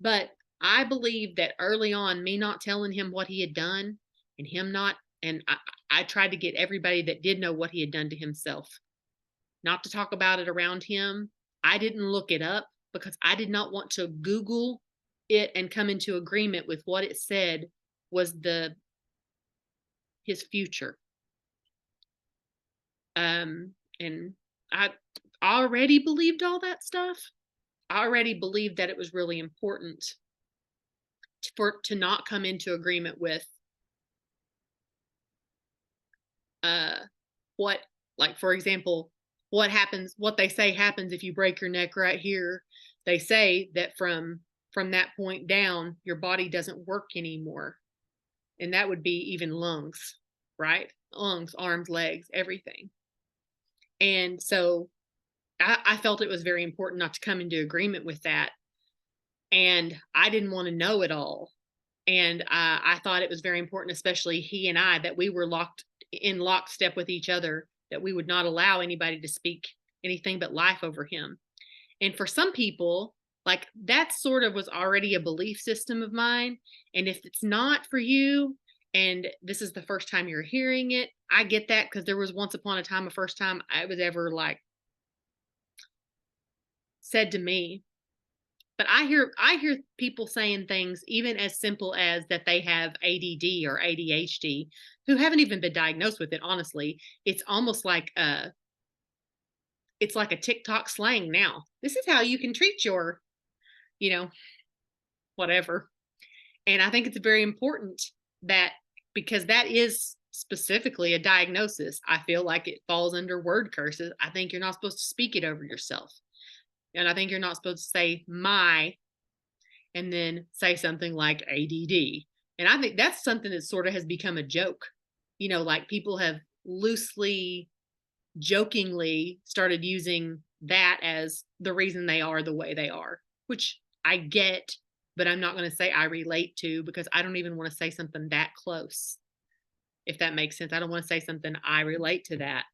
But I believe that early on, me not telling him what he had done and him not, and I tried to get everybody that did know what he had done to himself not to talk about it around him. I didn't look it up because I did not want to Google it and come into agreement with what it said was his future. And I already believed all that stuff. I already believed that it was really important to not come into agreement with what, like, for example, what they say happens if you break your neck right here. They say that from that point down, your body doesn't work anymore. And that would be even lungs, right? Lungs, arms, legs, everything. And so I felt it was very important not to come into agreement with that. And I didn't want to know it all. And I thought it was very important, especially he and I, that we were in lockstep with each other, that we would not allow anybody to speak anything but life over him. And for some people, like, that sort of was already a belief system of mine. And if it's not for you, and this is the first time you're hearing it. I get that because there was once upon a time, a first time I was ever like said to me. But I hear people saying things even as simple as that they have ADD or ADHD who haven't even been diagnosed with it, honestly. It's almost like it's like a TikTok slang now. This is how you can treat your, you know, whatever. And I think it's very important that, because that is specifically a diagnosis, I feel like it falls under word curses. I think you're not supposed to speak it over yourself. And I think you're not supposed to say my and then say something like ADD. And I think that's something that sort of has become a joke. Like people have loosely, jokingly started using that as the reason they are the way they are, which I get, but I'm not going to say I relate to, because I don't even want to say something that close, if that makes sense. I don't want to say something I relate to that.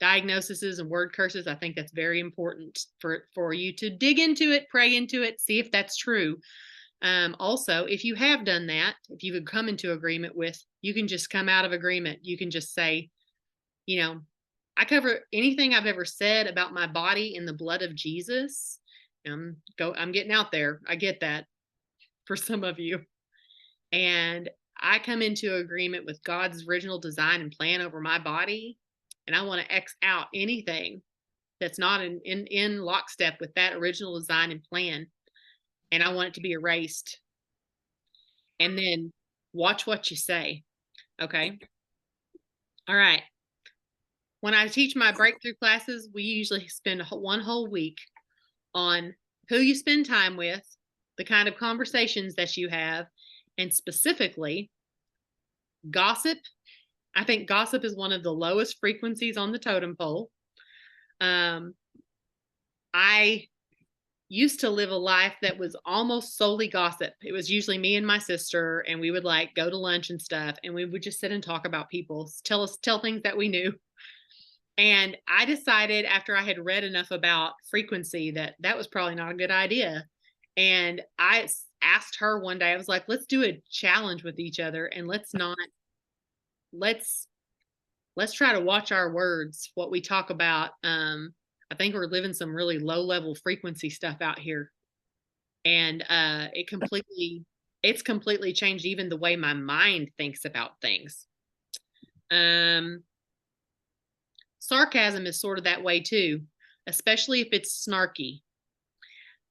Diagnoses and word curses, I think that's very important for you to dig into it, pray into it, see if that's true. Also, if you have done that, if you've come into agreement with, you can just come out of agreement. You can just say, I cover anything I've ever said about my body in the blood of Jesus. I'm getting out there. I get that for some of you. And I come into agreement with God's original design and plan over my body. And I want to X out anything that's not in lockstep with that original design and plan. And I want it to be erased. And then watch what you say. Okay. All right. When I teach my breakthrough classes, we usually spend one whole week on who you spend time with, the kind of conversations that you have, and specifically gossip. I think gossip is one of the lowest frequencies on the totem pole. I used to live a life that was almost solely gossip. It was usually me and my sister, and we would like go to lunch and stuff, and we would just sit and talk about people, tell things that we knew. And I decided, after I had read enough about frequency, that was probably not a good idea. And I asked her one day, I was like, let's do a challenge with each other, and let's try to watch our words, what we talk about. I think we're living some really low level frequency stuff out here. And it's completely changed even the way my mind thinks about things. Sarcasm is sort of that way too, especially if it's snarky.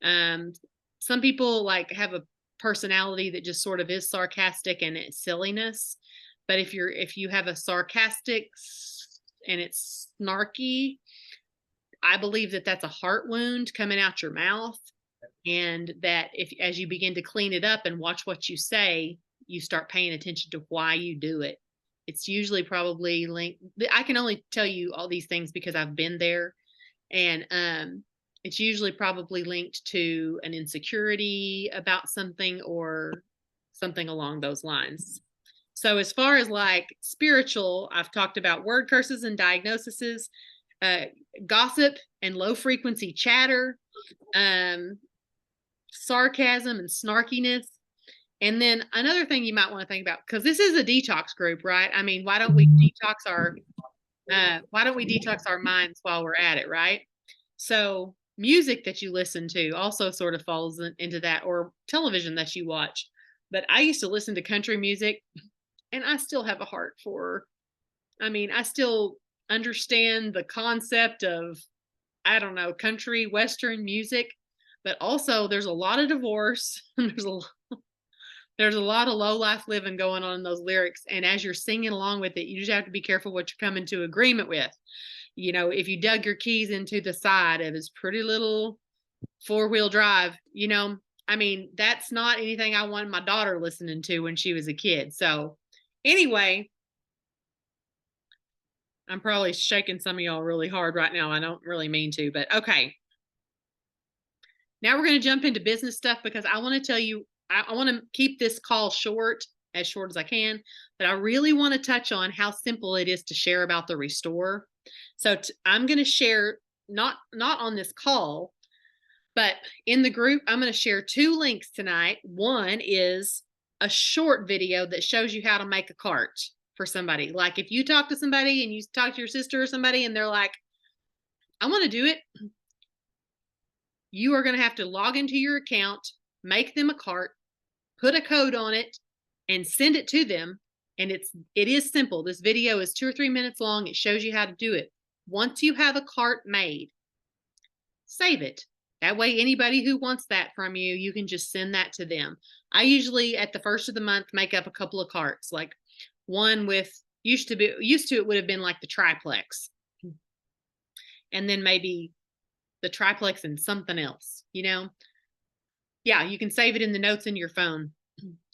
Some people like have a personality that just sort of is sarcastic and it's silliness. But if you have a sarcastic and it's snarky, I believe that that's a heart wound coming out your mouth. And that as you begin to clean it up and watch what you say, you start paying attention to why you do it. It's usually probably linked. I can only tell you all these things because I've been there. And it's usually probably linked to an insecurity about something or something along those lines. So as far as like spiritual, I've talked about word curses and diagnoses, gossip and low frequency chatter, sarcasm and snarkiness. And then another thing you might want to think about, because this is a detox group, right? I mean, why don't we detox our minds while we're at it, right? So music that you listen to also sort of falls into that, or television that you watch. But I used to listen to country music, and I still have a heart for, I still understand the concept of, I don't know, country western music, but also there's a lot of divorce. There's a lot of low life living going on in those lyrics. And as you're singing along with it, you just have to be careful what you're coming to agreement with. If you dug your keys into the side of his pretty little 4-wheel drive, that's not anything I wanted my daughter listening to when she was a kid. So anyway, I'm probably shaking some of y'all really hard right now. I don't really mean to, but okay. Now we're going to jump into business stuff, because I want to tell you, I want to keep this call as short as I can, but I really want to touch on how simple it is to share about the restore. So I'm going to share, not on this call, but in the group, I'm going to share 2 links tonight. One is a short video that shows you how to make a cart for somebody. Like if you talk to somebody and you talk to your sister or somebody and they're like, I want to do it. You are going to have to log into your account, make them a cart, put a code on it, and send it to them. And it is simple. This video is 2 or 3 minutes long. It shows you how to do it. Once you have a cart made, save it. That way, anybody who wants that from you, you can just send that to them. I usually at the first of the month make up a couple of carts, like one with used to it would have been like the triplex, and then maybe the triplex and something else, Yeah, you can save it in the notes in your phone.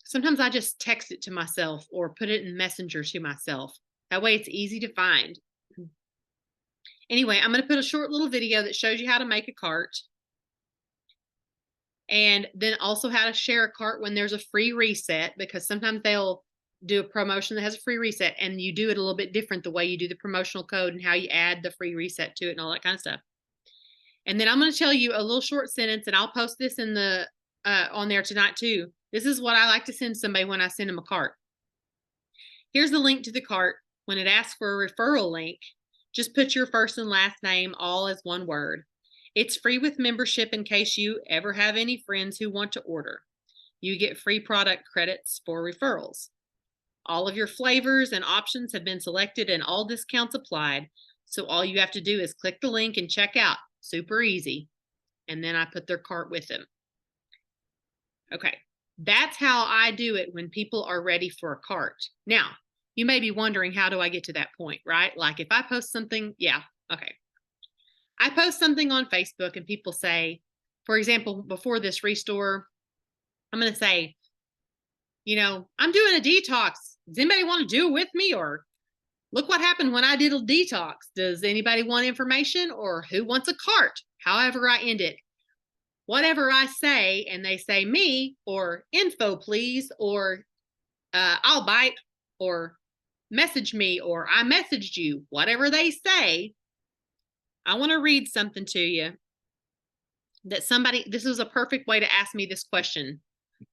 Sometimes I just text it to myself or put it in Messenger to myself. That way it's easy to find. Anyway, I'm going to put a short little video that shows you how to make a cart. And then also how to share a cart when there's a free reset, because sometimes they'll do a promotion that has a free reset and you do it a little bit different the way you do the promotional code and how you add the free reset to it and all that kind of stuff. And then I'm going to tell you a little short sentence, and I'll post this in the on there tonight too. This is what I like to send somebody when I send them a cart. Here's the link to the cart. When it asks for a referral link, just put your first and last name all as one word. It's free with membership in case you ever have any friends who want to order. You get free product credits for referrals. All of your flavors and options have been selected and all discounts applied. So all you have to do is click the link and check out. Super easy. And then I put their cart with them. Okay. That's how I do it when people are ready for a cart. Now, you may be wondering, how do I get to that point, right? Like if I post something, yeah, okay. I post something on Facebook and people say, for example, before this restore, I'm going to say, I'm doing a detox. Does anybody want to do it with me? Or look what happened when I did a detox. Does anybody want information? Or who wants a cart? However I end it. Whatever I say, and they say me, or info, please, or I'll bite, or message me, or I messaged you, whatever they say, I want to read something to you that this was a perfect way to ask me this question.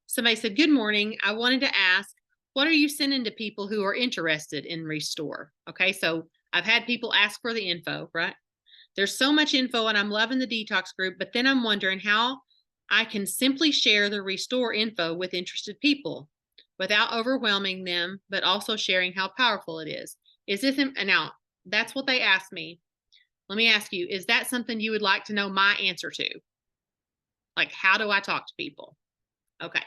Somebody said, good morning. I wanted to ask, what are you sending to people who are interested in Restore? Okay, so I've had people ask for the info, right? There's so much info and I'm loving the detox group, but then I'm wondering how I can simply share the Restore info with interested people without overwhelming them, but also sharing how powerful it is. Is this, now that's what they asked me. Let me ask you, is that something you would like to know my answer to? Like, how do I talk to people? Okay.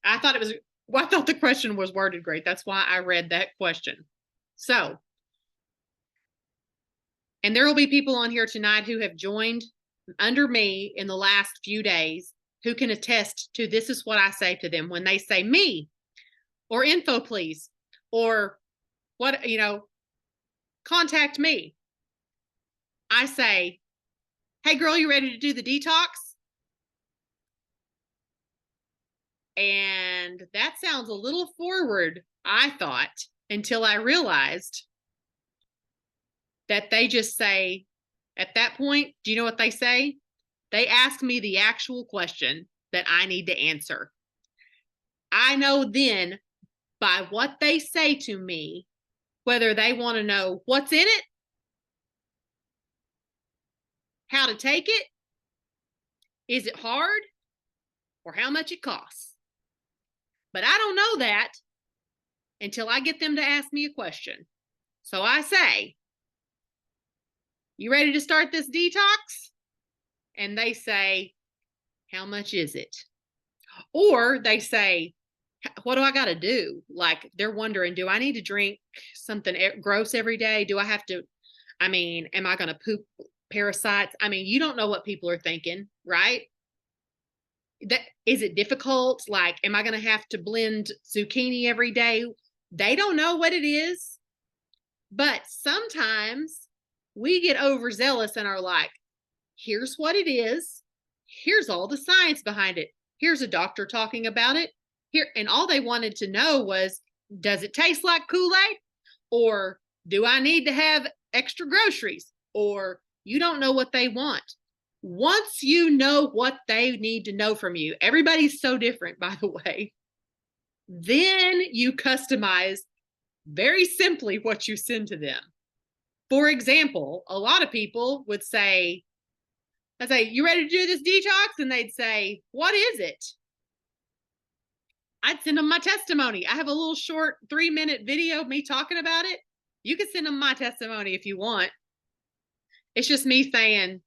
I thought the question was worded great. That's why I read that question. So, and there will be people on here tonight who have joined under me in the last few days who can attest to this is what I say to them when they say me or info, please, or what, contact me. I say, hey girl, you ready to do the detox? And that sounds a little forward, I thought, until I realized that they just say, at that point, do you know what they say? They ask me the actual question that I need to answer. I know then by what they say to me, whether they want to know what's in it, how to take it, is it hard, or how much it costs. But I don't know that until I get them to ask me a question. So I say, you ready to start this detox? And they say, how much is it? Or they say, what do I got to do? Like they're wondering, do I need to drink something gross every day? Do I have to, am I going to poop parasites? You don't know what people are thinking, right? Is it difficult? Like, am I going to have to blend zucchini every day? They don't know what it is. But sometimes we get overzealous and are like, here's what it is. Here's all the science behind it. Here's a doctor talking about it. Here, and all they wanted to know was, does it taste like Kool-Aid? Or do I need to have extra groceries? Or you don't know what they want. Once you know what they need to know from you, everybody's so different, by the way. Then you customize very simply what you send to them. For example, a lot of people would say, I'd say, you ready to do this detox? And they'd say, what is it? I'd send them my testimony. I have a little short 3-minute video of me talking about it. You can send them my testimony if you want. It's just me saying,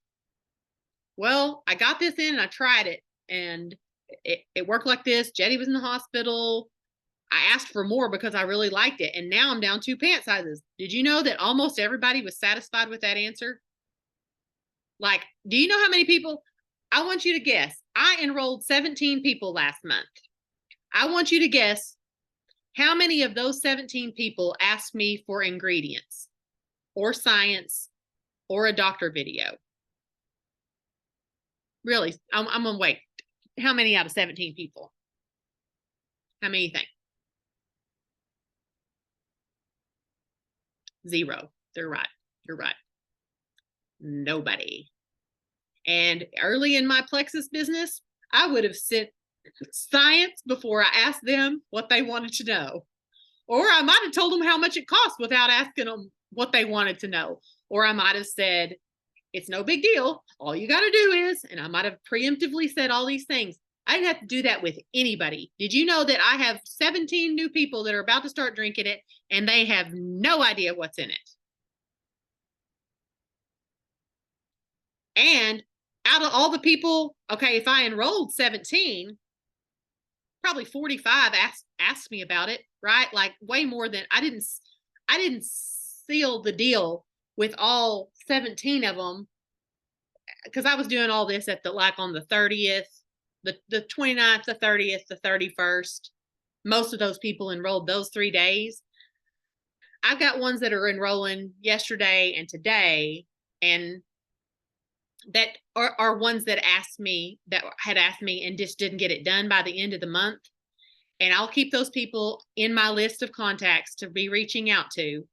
well, I got this in and I tried it and it worked like this. Jetty was in the hospital. I asked for more because I really liked it. And now I'm down 2 pant sizes. Did you know that almost everybody was satisfied with that answer? Like, do you know how many people? I want you to guess. I enrolled 17 people last month. I want you to guess how many of those 17 people asked me for ingredients or science or a doctor video. Really, I'm gonna wait. How many out of 17 people? How many you think? 0. They're right. You're right. Nobody. And early in my plexus business, I would have sent science before I asked them what they wanted to know. Or I might have told them how much it cost without asking them what they wanted to know. Or I might have said, it's no big deal. All you got to do is, and I might have preemptively said all these things. I didn't have to do that with anybody. Did you know that I have 17 new people that are about to start drinking it and they have no idea what's in it? And out of all the people, okay, if I enrolled 17, probably 45 asked me about it, right? Like way more than I didn't seal the deal with all 17 of them because I was doing all this at the like on the 30th, the 29th, the 30th, the 31st. Most of those people enrolled those 3 days. I've got ones that are enrolling yesterday and today, and that are ones that had asked me and just didn't get it done by the end of the month. And I'll keep those people in my list of contacts to be reaching out to.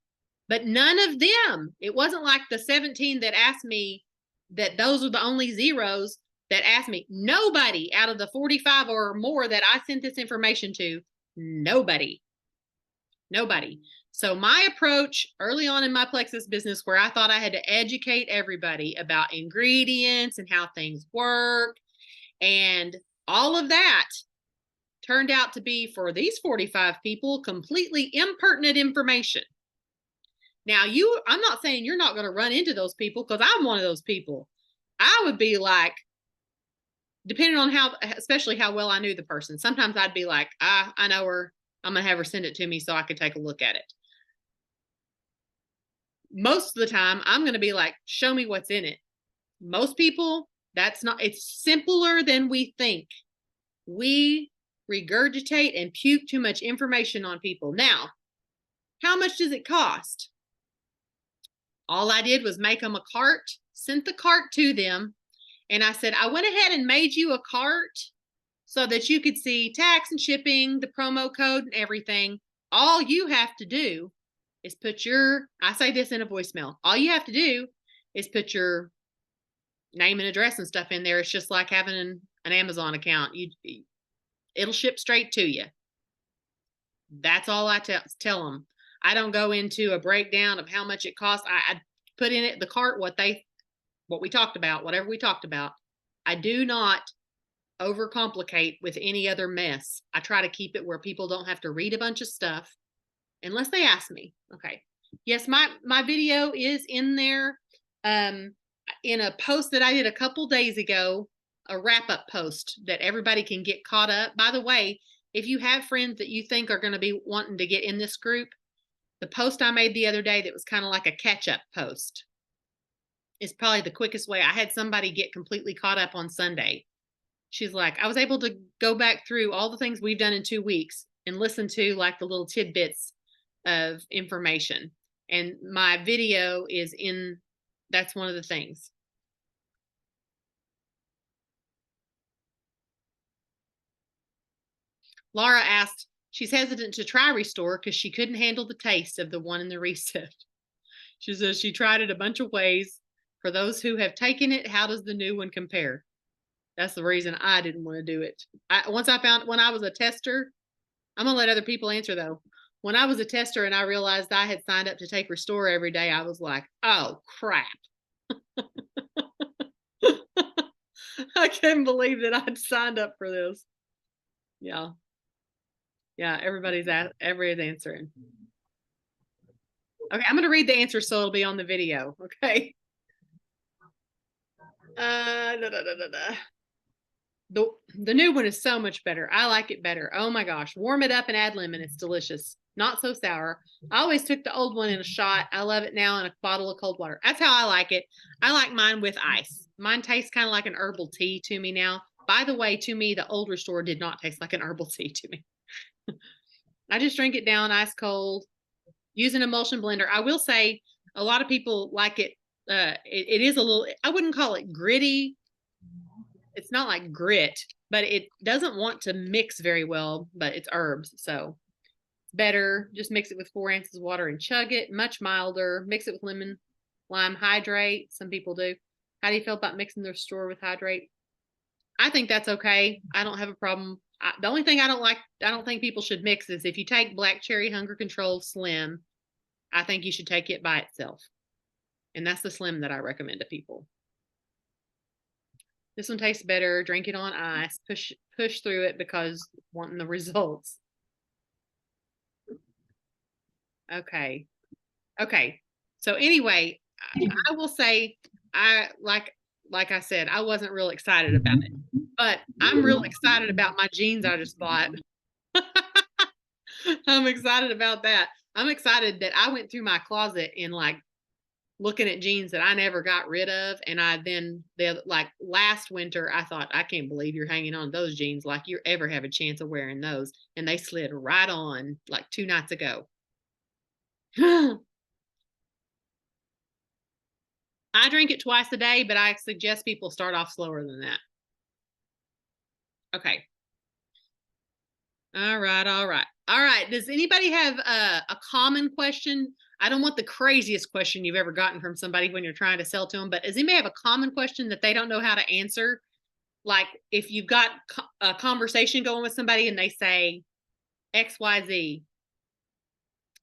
But none of them, it wasn't like the 17 that asked me that those are the only zeros that asked me. Nobody out of the 45 or more that I sent this information to, nobody. So my approach early on in my plexus business, where I thought I had to educate everybody about ingredients and how things work and all of that, turned out to be, for these 45 people, completely impertinent information. Now, I'm not saying you're not going to run into those people, because I'm one of those people. I would be like, depending on especially how well I knew the person, sometimes I'd be like, I know her. I'm going to have her send it to me so I could take a look at it. Most of the time, I'm going to be like, show me what's in it. Most people, it's simpler than we think. We regurgitate and puke too much information on people. Now, how much does it cost? All I did was make them a cart, sent the cart to them, and I said, I went ahead and made you a cart so that you could see tax and shipping, the promo code and everything. All you have to do is I say this in a voicemail, all you have to do is put your name and address and stuff in there. It's just like having an Amazon account. It'll ship straight to you. That's all I tell them. I don't go into a breakdown of how much it costs. I put in it the cart whatever we talked about. I do not overcomplicate with any other mess. I try to keep it where people don't have to read a bunch of stuff unless they ask me. Okay. Yes, my video is in there in a post that I did a couple days ago, a wrap-up post that everybody can get caught up. By the way, if you have friends that you think are going to be wanting to get in this group, the post I made the other day that was kind of like a catch-up post is probably the quickest way. I had somebody get completely caught up on Sunday. She's like, I was able to go back through all the things we've done in 2 weeks and listen to like the little tidbits of information. And my video is that's one of the things. Laura asked, she's hesitant to try Restore because she couldn't handle the taste of the one in the reset. She says she tried it a bunch of ways. For those who have taken it, how does the new one compare? That's the reason I didn't want to do it. Once I found, when I was a tester, I'm gonna let other people answer though. When I was a tester and I realized I had signed up to take Restore every day, I was like, oh crap. I couldn't believe that I'd signed up for this. Yeah. Yeah, everybody's answering. Okay, I'm gonna read the answer so it'll be on the video. Okay. Da, da, da, da, da. The new one is so much better. I like it better. Oh my gosh. Warm it up and add lemon. It's delicious. Not so sour. I always took the old one in a shot. I love it now in a bottle of cold water. That's how I like it. I like mine with ice. Mine tastes kind of like an herbal tea to me now. By the way, to me, the old Restore did not taste like an herbal tea to me. I just drink it down ice cold. Use an emulsion blender. I will say a lot of people like it. It is a little, I wouldn't call it gritty. It's not like grit, but it doesn't want to mix very well, but it's herbs. So it's better. Just mix it with 4 ounces of water and chug it. Much milder. Mix it with lemon, lime, hydrate. Some people do. How do you feel about mixing the Restore with hydrate? I think that's okay. I don't have a problem. The only thing I don't think people should mix is if you take Black Cherry Hunger Control Slim, I think you should take it by itself. And that's the Slim that I recommend to people. This one tastes better. Drink it on ice. Push through it because wanting the results. Okay. Okay. So anyway, I will say I like I said, I wasn't real excited about it. But I'm real excited about my jeans I just bought. I'm excited about that. I'm excited that I went through my closet and like looking at jeans that I never got rid of. And I then like last winter, I thought, I can't believe you're hanging on those jeans like you ever have a chance of wearing those. And they slid right on like 2 nights ago. I drink it twice a day, but I suggest people start off slower than that. Okay. All right. All right. All right. Does anybody have a common question? I don't want the craziest question you've ever gotten from somebody when you're trying to sell to them, but does anybody have a common question that they don't know how to answer? Like if you've got a conversation going with somebody and they say XYZ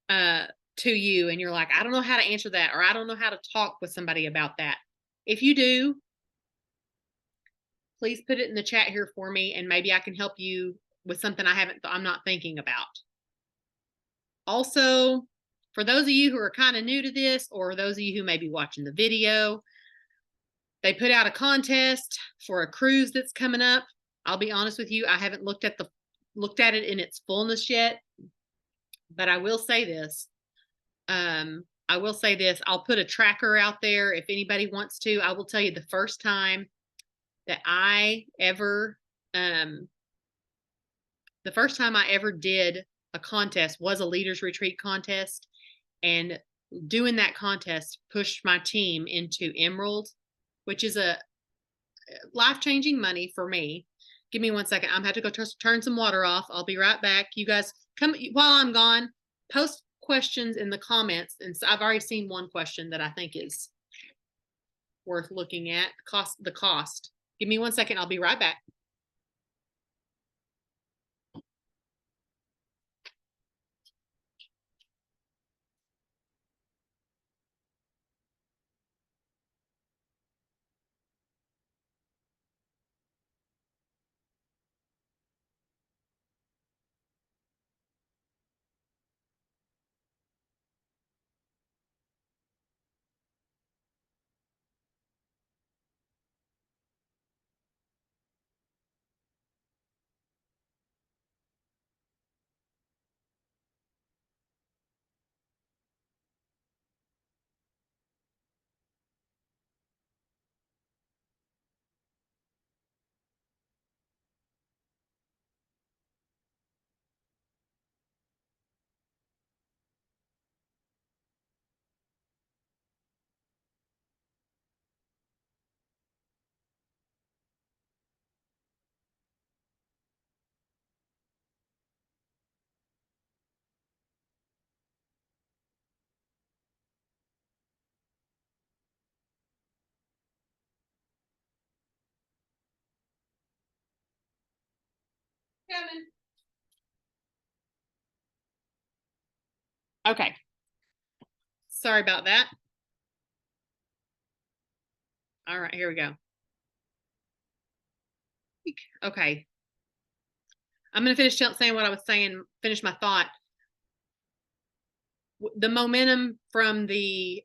to you and you're like, I don't know how to answer that, or I don't know how to talk with somebody about that. If you do, please put it in the chat here for me and maybe I can help you with something I'm not thinking about. Also, for those of you who are kind of new to this, or those of you who may be watching the video, they put out a contest for a cruise that's coming up. I'll be honest with you, I haven't looked at it in its fullness yet, but I will say this. I'll put a tracker out there if anybody wants to. I will tell you the first time that I ever did a contest was a leaders retreat contest, and doing that contest pushed my team into Emerald, which is a life-changing money for me. Give me 1 second. I'm going to have to go turn some water off. I'll be right back. You guys come while I'm gone, post questions in the comments. And so I've already seen one question that I think is worth looking at. The cost. Give me 1 second. I'll be right back. Coming. Okay. Sorry about that. All right, here we go. Okay. I'm going to finish saying what I was saying, finish my thought. The momentum from the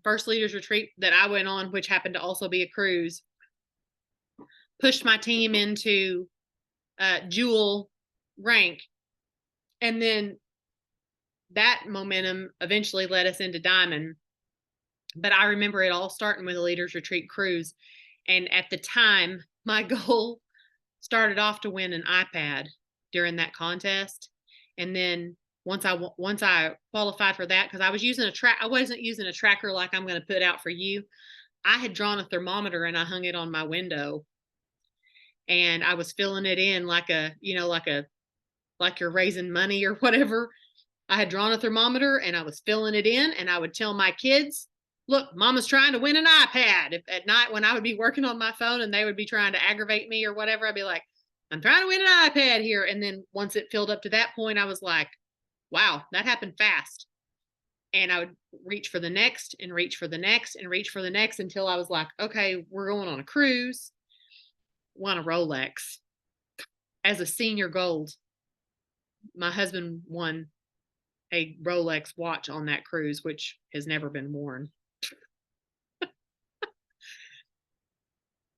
first leaders retreat that I went on, which happened to also be a cruise, pushed my team into jewel rank. And then that momentum eventually led us into diamond. But I remember it all starting with a leaders retreat cruise. And at the time, my goal started off to win an iPad during that contest. And then once I qualified for that, because I was using I wasn't using a tracker like I'm going to put out for you. I had drawn a thermometer and I hung it on my window, and I was filling it in like you're raising money or whatever. I had drawn a thermometer and I was filling it in, and I would tell my kids, look, mama's trying to win an iPad. If at night when I would be working on my phone and they would be trying to aggravate me or whatever, I'd be like, I'm trying to win an iPad here. And then once it filled up to that point, I was like, wow, that happened fast. And I would reach for the next and reach for the next and reach for the next until I was like, okay, we're going on a cruise. Won a Rolex. As a senior gold, my husband won a Rolex watch on that cruise, which has never been worn.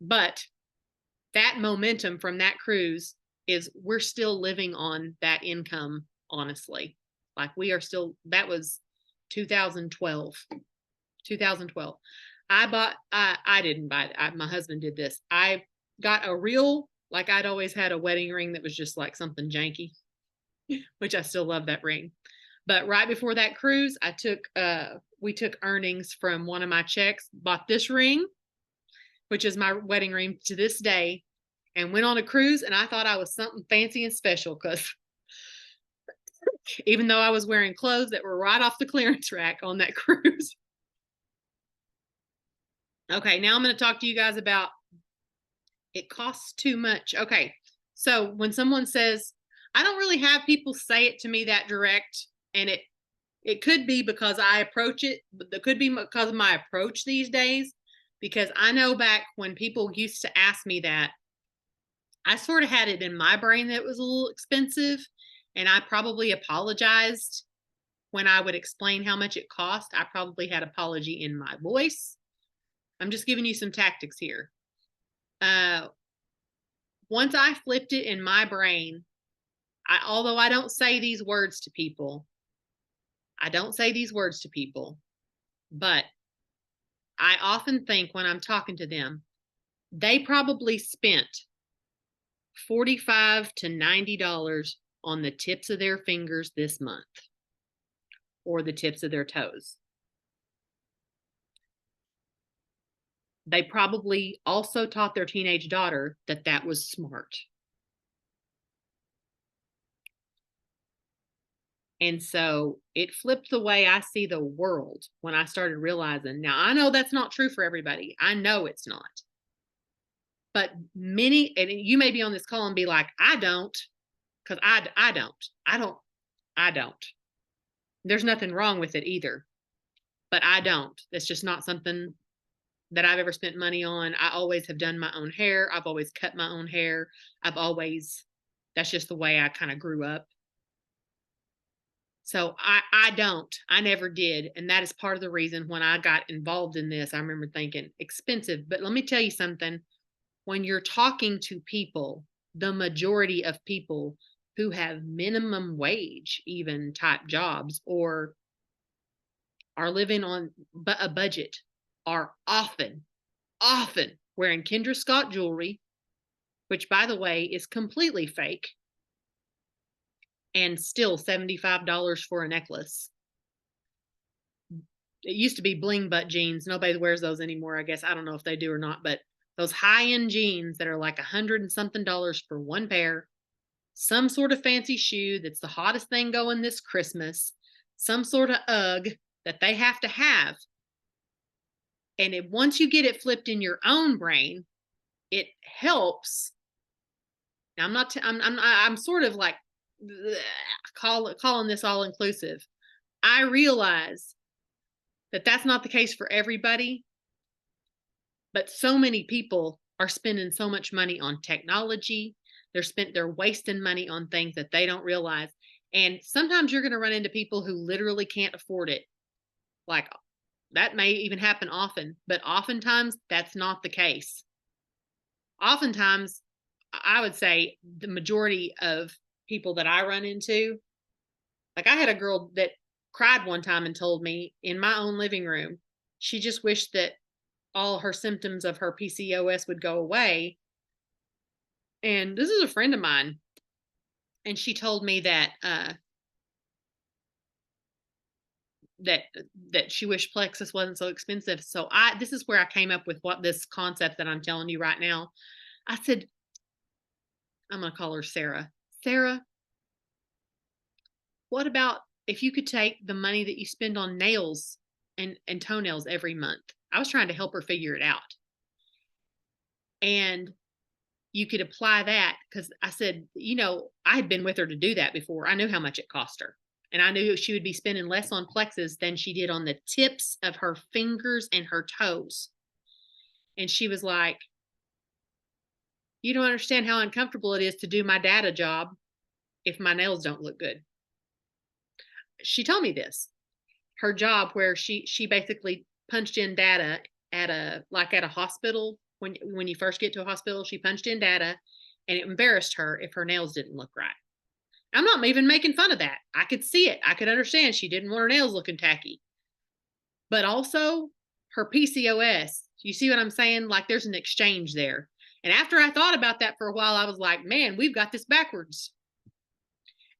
But that momentum from that cruise is we're still living on that income, honestly. Like we are still, that was 2012. 2012. I didn't buy it. My husband did this. I got a real, like I'd always had a wedding ring that was just like something janky, which I still love that ring. But right before that cruise, we took earnings from one of my checks, bought this ring, which is my wedding ring to this day, and went on a cruise. And I thought I was something fancy and special because even though I was wearing clothes that were right off the clearance rack on that cruise. Okay, now I'm going to talk to you guys about it costs too much. Okay, so when someone says, I don't really have people say it to me that direct, and it could be because I approach it, but it could be because of my approach these days, because I know back when people used to ask me that, I sort of had it in my brain that it was a little expensive, and I probably apologized when I would explain how much it cost. I probably had apology in my voice. I'm just giving you some tactics here. Once I flipped it in my brain, although I don't say these words to people, but I often think when I'm talking to them, they probably spent $45 to $90 on the tips of their fingers this month, or the tips of their toes. They probably also taught their teenage daughter that that was smart. And so it flipped the way I see the world when I started realizing. Now, I know that's not true for everybody. I know it's not. But many, and you may be on this call and be like, I don't, because I don't. There's nothing wrong with it either. But I don't. That's just not something that I've ever spent money on. I always have done my own hair. I've always cut my own hair. That's just the way I kind of grew up. So I never did. And that is part of the reason when I got involved in this, I remember thinking expensive. But let me tell you something. When you're talking to people, the majority of people who have minimum wage, even type jobs, or are living on a budget, are often wearing Kendra Scott jewelry, which, by the way, is completely fake, and still $75 for a necklace. It used to be bling butt jeans. Nobody wears those anymore, I guess. I don't know if they do or not, but those high-end jeans that are like $100 and something for one pair, some sort of fancy shoe that's the hottest thing going this Christmas, some sort of UGG that they have to have. And once you get it flipped in your own brain, it helps. Now I'm sort of like calling this all inclusive, I realize that that's not the case for everybody, but so many people are spending so much money on technology. They're wasting money on things that they don't realize. And sometimes you're going to run into people who literally can't afford it. Like that may even happen often, but oftentimes that's not the case. Oftentimes, I would say the majority of people that I run into, like I had a girl that cried one time and told me in my own living room, she just wished that all her symptoms of her PCOS would go away. And this is a friend of mine, and she told me that that that she wished Plexus wasn't so expensive. So this is where I came up with what this concept that I'm telling you right now. I said, I'm gonna call her Sarah. Sarah, what about if you could take the money that you spend on nails and toenails every month? I was trying to help her figure it out. And you could apply that because I said, I had been with her to do that before. I knew how much it cost her. And I knew she would be spending less on plexus than she did on the tips of her fingers and her toes. And she was like, you don't understand how uncomfortable it is to do my data job if my nails don't look good. She told me this. Her job where she basically punched in data at a hospital. When you first get to a hospital, she punched in data and it embarrassed her if her nails didn't look right. I'm not even making fun of that. I could see it. I could understand she didn't want her nails looking tacky. But also her PCOS. You see what I'm saying? Like there's an exchange there. And after I thought about that for a while, I was like, man, we've got this backwards.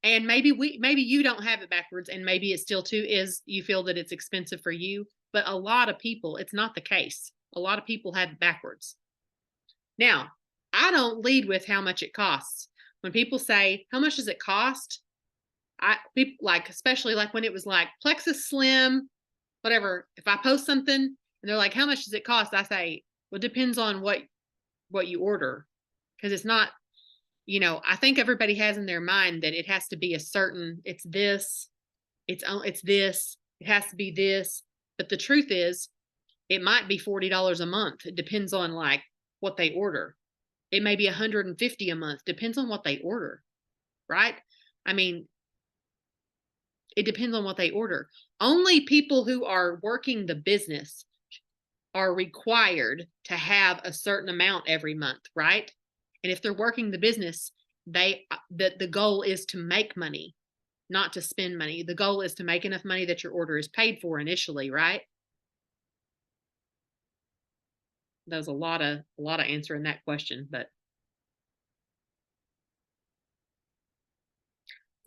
And maybe you don't have it backwards, and maybe it still too is you feel that it's expensive for you, but a lot of people, it's not the case. A lot of people have it backwards. Now, I don't lead with how much it costs. When people say, how much does it cost? People like, especially like when it was like Plexus Slim, whatever, if I post something and they're like, how much does it cost? I say, well, it depends on what you order. Because it's not, I think everybody has in their mind that it has to be a certain, it's this, it's this, it has to be this. But the truth is, it might be $40 a month. It depends on like what they order. It may be $150 a month. Depends on what they order, right? I mean, it depends on what they order. Only people who are working the business are required to have a certain amount every month, right? And if they're working the business, the goal is to make money, not to spend money. The goal is to make enough money that your order is paid for initially, right? That was a lot of answering that question, but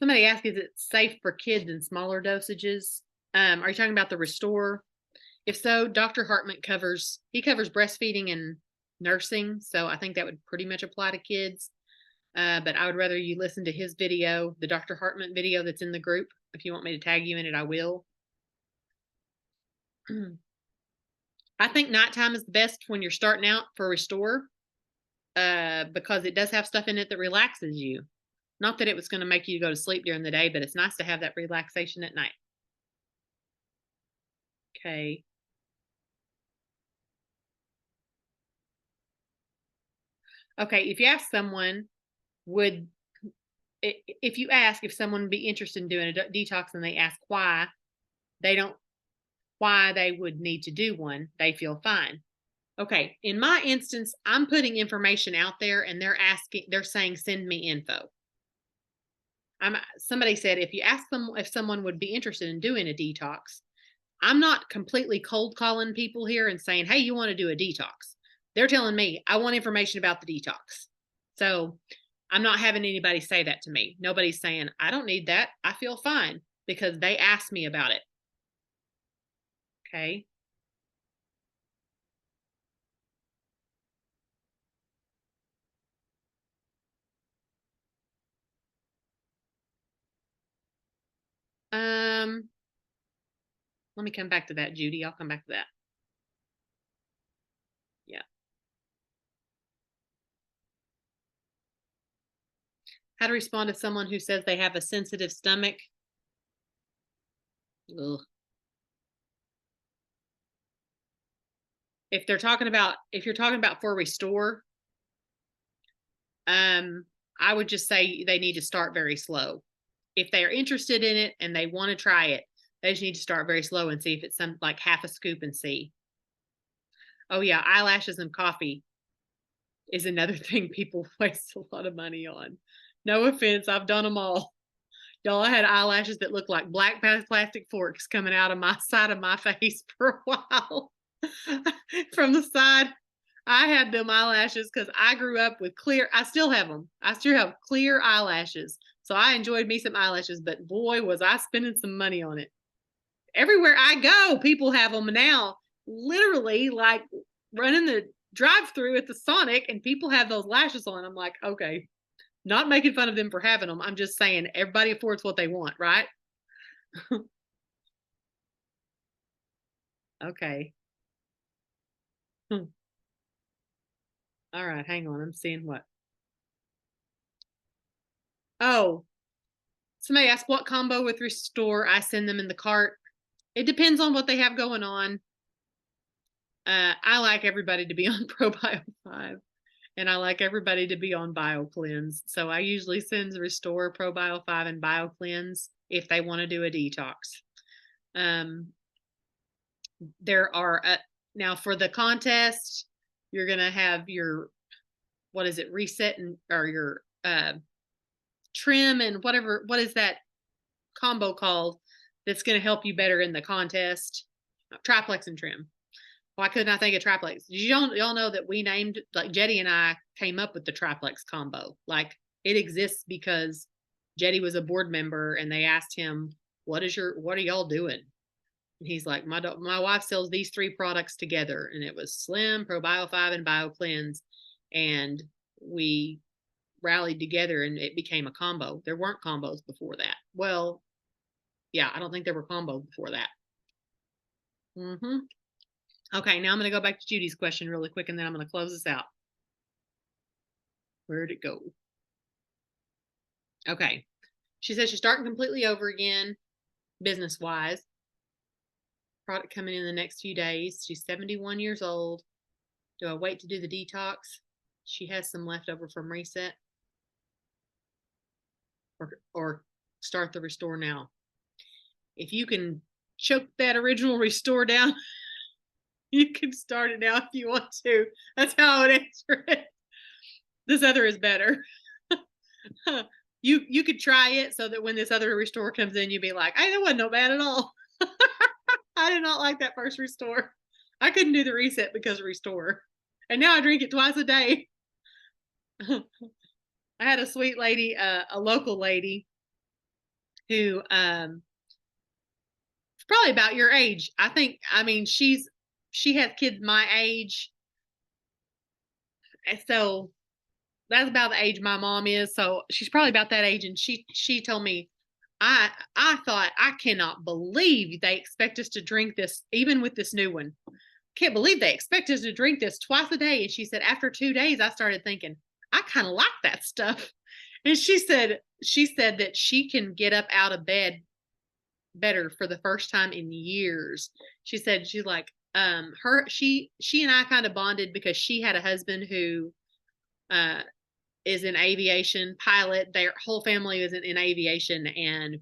somebody asked, is it safe for kids in smaller dosages? Are you talking about the Restore? If so, Dr. Hartman covers breastfeeding and nursing, so I think that would pretty much apply to kids. But I would rather you listen to his video, the Dr. Hartman video that's in the group. If you want me to tag you in it, I will. I think nighttime is the best when you're starting out for Restore, because it does have stuff in it that relaxes you. Not that it was going to make you go to sleep during the day, but it's nice to have that relaxation at night. Okay. Okay, if you ask someone, if you ask if someone would be interested in doing a detox and they ask why they would need to do one, they feel fine. Okay, in my instance, I'm putting information out there and they're saying, send me info. Somebody said, if you ask them if someone would be interested in doing a detox, I'm not completely cold calling people here and saying, hey, you want to do a detox? They're telling me, I want information about the detox. So I'm not having anybody say that to me. Nobody's saying, I don't need that. I feel fine, because they asked me about it. Okay. Let me come back to that, Judy. I'll come back to that. Yeah. How to respond to someone who says they have a sensitive stomach. Ugh. If you're talking about for restore, I would just say they need to start very slow. If they are interested in it and they want to try it, they just need to start very slow and see if it's some like half a scoop and see. Oh yeah, eyelashes and coffee is another thing people waste a lot of money on. No offense, I've done them all. Y'all, I had eyelashes that looked like black plastic forks coming out of my side of my face for a while. From the side, I had them eyelashes because I grew up with clear. I still have them. I still have clear eyelashes. So I enjoyed me some eyelashes, but boy, was I spending some money on it. Everywhere I go, people have them now. Literally, like running the drive-through at the Sonic, and people have those lashes on. I'm like, okay, not making fun of them for having them. I'm just saying everybody affords what they want, right? Okay. Hmm. All right, hang on. I'm seeing what. Oh, somebody asked what combo with Restore. I send them in the cart. It depends on what they have going on. I like everybody to be on ProBio 5, and I like everybody to be on BioCleanse. So I usually send Restore, ProBio 5, and BioCleanse if they want to do a detox. There are now for the contest, you're gonna have your what is it, reset and or your trim and whatever. What is that combo called? That's gonna help you better in the contest. Triplex and trim. Why couldn't I think of triplex? Y'all know that we named, like Jetty and I came up with the triplex combo. Like it exists because Jetty was a board member and they asked him, what are y'all doing? And he's like, my wife sells these three products together. And it was Slim, ProBio 5, and BioCleanse. And we rallied together and it became a combo. There weren't combos before that. Well, yeah, I don't think there were combos before that. Mm-hmm. Okay, now I'm going to go back to Judy's question really quick, and then I'm going to close this out. Where'd it go? Okay. She says she's starting completely over again, business-wise. Product coming in the next few days. She's 71 years old. Do I wait to do the detox? She has some leftover from reset. Or start the restore now. If you can choke that original restore down, you can start it now if you want to. That's how I would answer it. This other is better. You could try it so that when this other restore comes in, you'd be like, hey, that wasn't no bad at all. I did not like that first restore. I couldn't do the reset because of restore. And now I drink it twice a day. I had a sweet lady, a local lady who probably about your age. I mean, she has kids my age. And so that's about the age my mom is. So she's probably about that age. And she told me, I thought, I cannot believe they expect us to drink this, even with this new one. Can't believe they expect us to drink this twice a day. And she said, after 2 days, I started thinking, I kind of like that stuff. And she said that she can get up out of bed better for the first time in years. She said she's like, she and I kind of bonded because she had a husband who is in aviation pilot. Their whole family is in aviation, and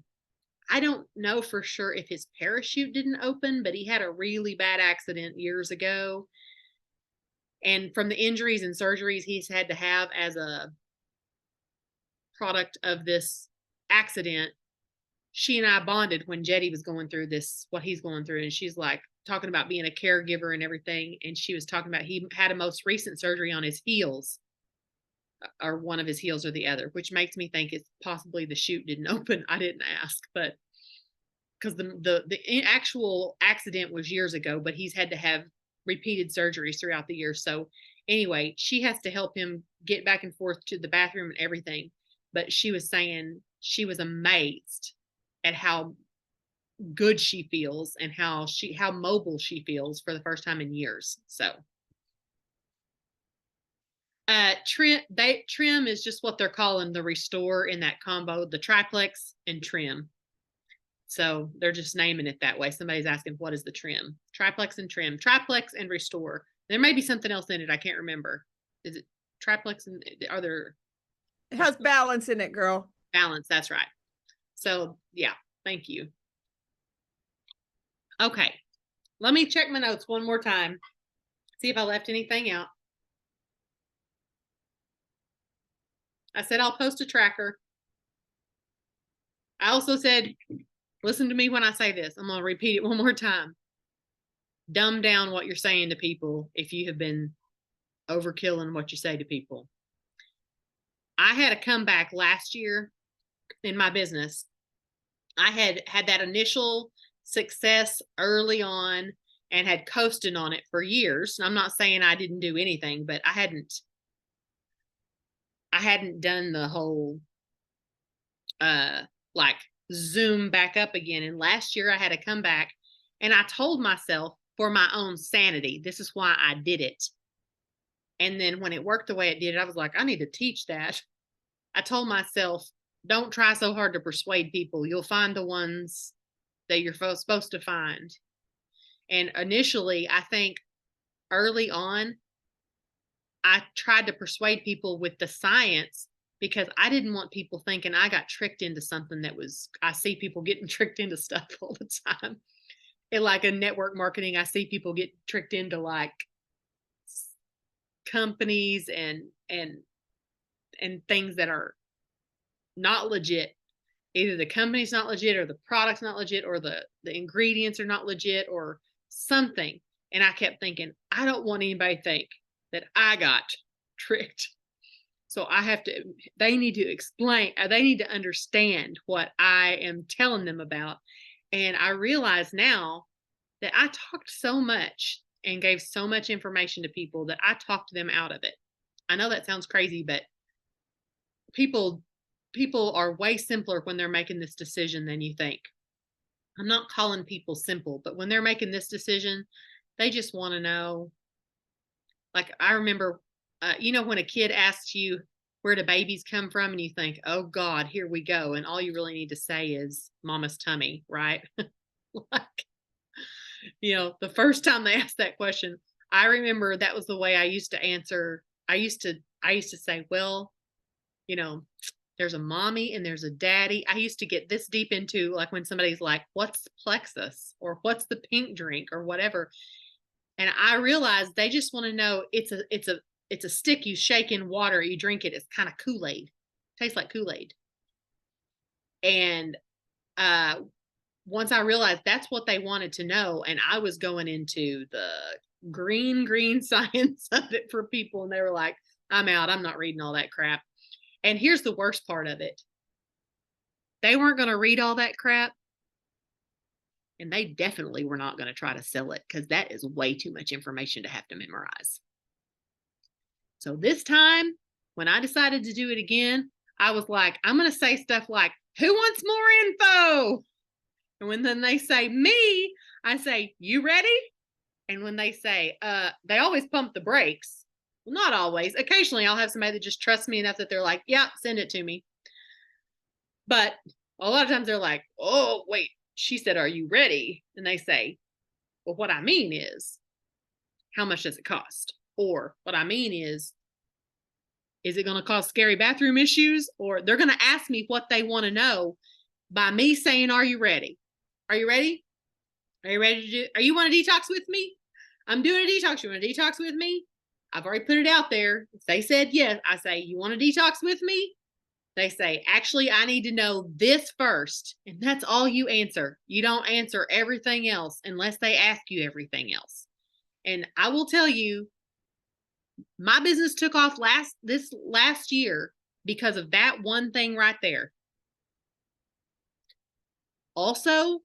I don't know for sure if his parachute didn't open, but he had a really bad accident years ago. And from the injuries and surgeries he's had to have as a product of this accident, she and I bonded when Jetty was going through this, what he's going through. And she's like talking about being a caregiver and everything. And she was talking about he had a most recent surgery on his heels, or one of his heels or the other, which makes me think it's possibly the chute didn't open. I didn't ask, but because the actual accident was years ago, but he's had to have repeated surgeries throughout the year. So anyway, she has to help him get back and forth to the bathroom and everything. But she was saying she was amazed at how good she feels and how mobile she feels for the first time in years. So trim is just what they're calling the restore in that combo, the triplex and trim. So they're just naming it that way. Somebody's asking, what is the trim? Triplex and trim. Triplex and restore. There may be something else in it. I can't remember. Is it triplex and are there? It has balance in it, girl. Balance. That's right. So yeah, thank you. Okay. Let me check my notes one more time. See if I left anything out. I said I'll post a tracker. I also said, listen to me when I say this. I'm going to repeat it one more time. Dumb down what you're saying to people if you have been overkilling what you say to people. I had a comeback last year in my business. I had that initial success early on and had coasted on it for years. I'm not saying I didn't do anything, but I hadn't done the whole like zoom back up again. And last year I had a comeback, and I told myself, for my own sanity, this is why I did it. And then when it worked the way it did, I was like, I need to teach that. I told myself, don't try so hard to persuade people. You'll find the ones that you're supposed to find. And initially, I think early on, I tried to persuade people with the science because I didn't want people thinking I got tricked into something that was, I see people getting tricked into stuff all the time. In like a network marketing, I see people get tricked into like companies and things that are not legit. Either the company's not legit or the product's not legit or the ingredients are not legit or something. And I kept thinking, I don't want anybody to think that I got tricked. So they need to explain, they need to understand what I am telling them about. And I realize now that I talked so much and gave so much information to people that I talked them out of it. I know that sounds crazy, but people are way simpler when they're making this decision than you think. I'm not calling people simple, but when they're making this decision, they just want to know. Like I remember, when a kid asks you, where do babies come from? And you think, oh God, here we go. And all you really need to say is mama's tummy, right? Like, the first time they asked that question, I remember that was the way I used to answer. I used to say, well, there's a mommy and there's a daddy. I used to get this deep into like when somebody's like, what's plexus or what's the pink drink or whatever. And I realized they just want to know it's a stick you shake in water, you drink it. It's kind of Kool-Aid. Tastes like Kool-Aid. And once I realized that's what they wanted to know, and I was going into the green science of it for people, and they were like, I'm out. I'm not reading all that crap. And here's the worst part of it. They weren't going to read all that crap. And they definitely were not going to try to sell it because that is way too much information to have to memorize. So this time, when I decided to do it again, I was like, I'm going to say stuff like, who wants more info? And when then they say me, I say, you ready? And when they say, they always pump the brakes. Well, not always. Occasionally, I'll have somebody that just trusts me enough that they're like, yeah, send it to me. But a lot of times they're like, oh, wait, she said, are you ready? And they say, well, what I mean is, how much does it cost? Or what I mean is it going to cause scary bathroom issues? Or they're going to ask me what they want to know by me saying, are you ready? Are you ready? Are you ready to are you want to detox with me? I'm doing a detox. You want to detox with me? I've already put it out there. If they said yes, I say, you want to detox with me? They say, actually, I need to know this first. And that's all you answer. You don't answer everything else unless they ask you everything else. And I will tell you, my business took off this last year because of that one thing right there. Also,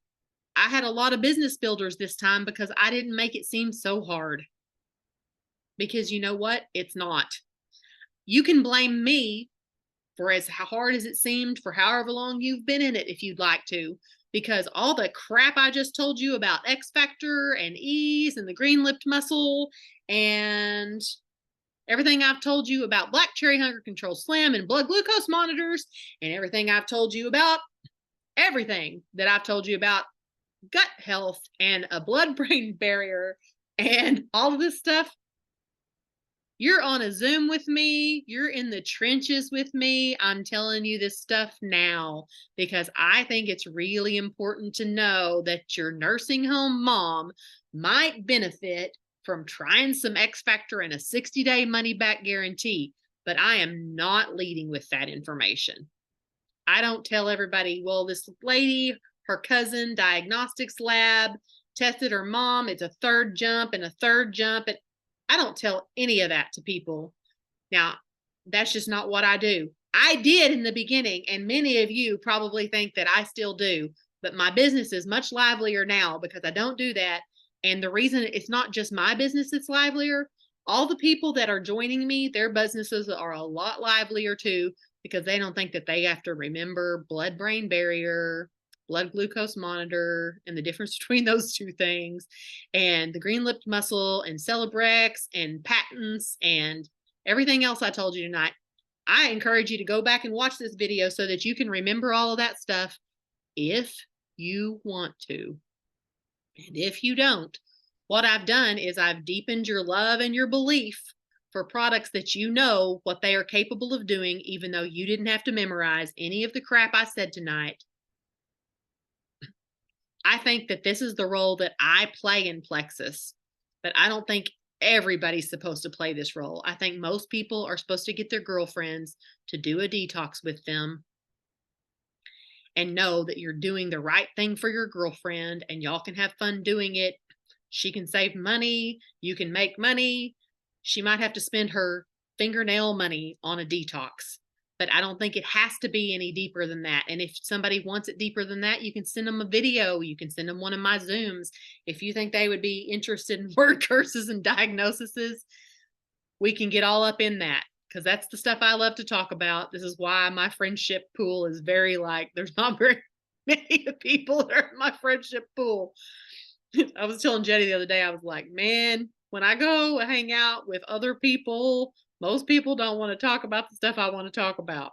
I had a lot of business builders this time because I didn't make it seem so hard. Because you know what? It's not. You can blame me for as hard as it seemed for however long you've been in it if you'd like to, because all the crap I just told you about X Factor and ease and the green lipped muscle and everything I've told you about Black Cherry Hunger Control Slim and blood glucose monitors and everything I've told you about everything that I've told you about gut health and a blood-brain barrier and all of this stuff, you're on a Zoom with me. You're in the trenches with me. I'm telling you this stuff now because I think it's really important to know that your nursing home mom might benefit from trying some X Factor and a 60-day money back guarantee. But I am not leading with that information. I don't tell everybody, well, this lady, her cousin, diagnostics lab, tested her mom. It's a third jump and a third jump. And I don't tell any of that to people. Now, that's just not what I do. I did in the beginning, and many of you probably think that I still do, but my business is much livelier now because I don't do that. And the reason it's not just my business that's livelier, all the people that are joining me, their businesses are a lot livelier too, because they don't think that they have to remember blood-brain barrier, blood glucose monitor, and the difference between those two things, and the green-lipped mussel, and Celebrex, and patents, and everything else I told you tonight. I encourage you to go back and watch this video so that you can remember all of that stuff if you want to. And if you don't, what I've done is I've deepened your love and your belief for products that you know what they are capable of doing, even though you didn't have to memorize any of the crap I said tonight. I think that this is the role that I play in Plexus, but I don't think everybody's supposed to play this role. I think most people are supposed to get their girlfriends to do a detox with them and know that you're doing the right thing for your girlfriend and y'all can have fun doing it. She can save money. You can make money. She might have to spend her fingernail money on a detox, but I don't think it has to be any deeper than that. And if somebody wants it deeper than that, you can send them a video. You can send them one of my Zooms. If you think they would be interested in word curses and diagnoses, we can get all up in that because that's the stuff I love to talk about. This is why my friendship pool is very there's not very many people that are in my friendship pool. I was telling Jetty the other day, I was like, man, when I go hang out with other people, most people don't want to talk about the stuff I want to talk about.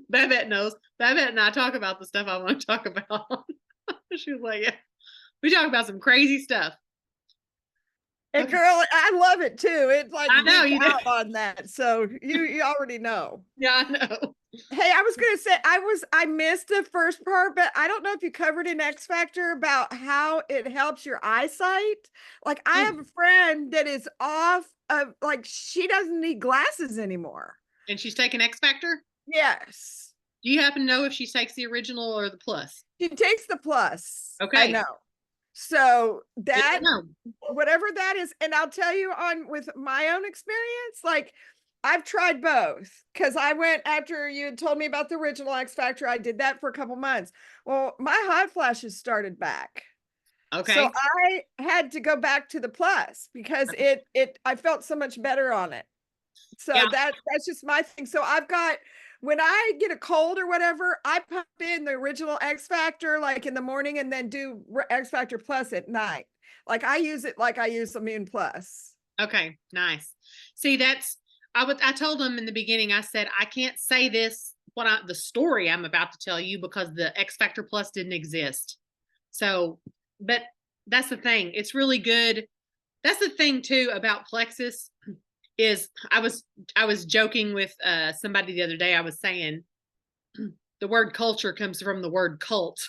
Babette knows. Babette and I talk about the stuff I want to talk about. She was like, yeah, we talk about some crazy stuff. And girl, I love it too. It's like I know you do. on that. So you already know. Yeah, I know. Hey, I was gonna say I missed the first part, but I don't know if you covered in X Factor about how it helps your eyesight. Like I have a friend that is off of she doesn't need glasses anymore. And she's taking X Factor? Yes. Do you happen to know if she takes the original or the plus? She takes the plus. Okay. I know. So that whatever that is, and I'll tell you with my own experience, I've tried both because I went after you had told me about the original X Factor. I did that for a couple months. Well, my hot flashes started back. Okay. So I had to go back to the plus because I felt so much better on it. So yeah. that's just my thing. So I've got, when I get a cold or whatever, I pump in the original X Factor in the morning and then do X Factor Plus at night. I use it like I use Immune Plus. Okay, nice. See, I told them in the beginning, I said, I can't say this, the story I'm about to tell you because the X Factor Plus didn't exist. So, but that's the thing. It's really good. That's the thing too about Plexus is I was joking with somebody the other day. I was saying the word culture comes from the word cult,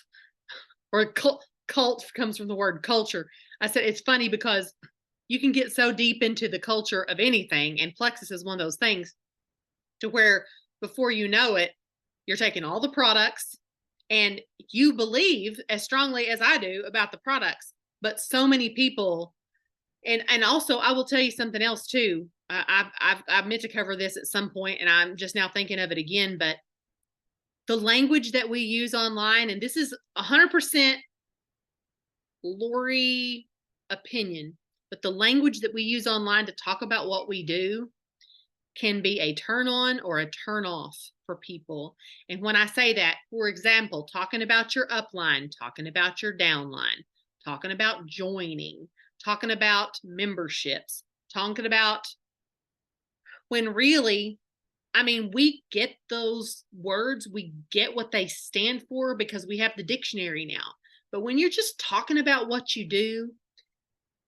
or cult comes from the word culture. I said, it's funny because you can get so deep into the culture of anything, and Plexus is one of those things to where before you know it, you're taking all the products and you believe as strongly as I do about the products, but so many people, and also I will tell you something else too. I've meant to cover this at some point and I'm just now thinking of it again, but the language that we use online, and this is 100% Lori opinion, but the language that we use online to talk about what we do can be a turn on or a turn off for people. And when I say that, for example, talking about your upline, talking about your downline, talking about joining, talking about memberships, talking about when really I mean, we get those words, we get what they stand for because we have the dictionary now. But when you're just talking about what you do,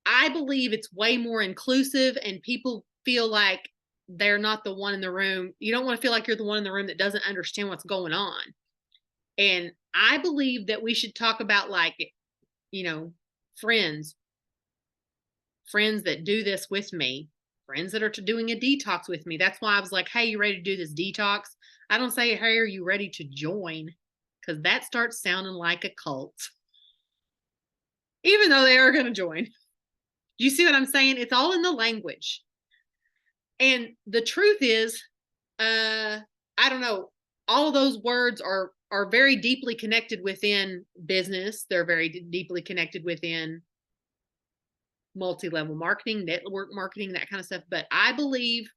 I believe it's way more inclusive and people feel like they're not the one in the room. You don't want to feel like you're the one in the room that doesn't understand what's going on. And I believe that we should talk about, like, you know, friends, friends that do this with me, friends that are doing a detox with me. That's why I was like, hey, you ready to do this detox? I don't say, hey, are you ready to join? Because that starts sounding like a cult, even though they are going to join. Do you see what I'm saying? It's all in the language. And the truth is, I don't know, all of those words are very deeply connected within business. They're very deeply connected within multi-level marketing, network marketing, that kind of stuff. But I believe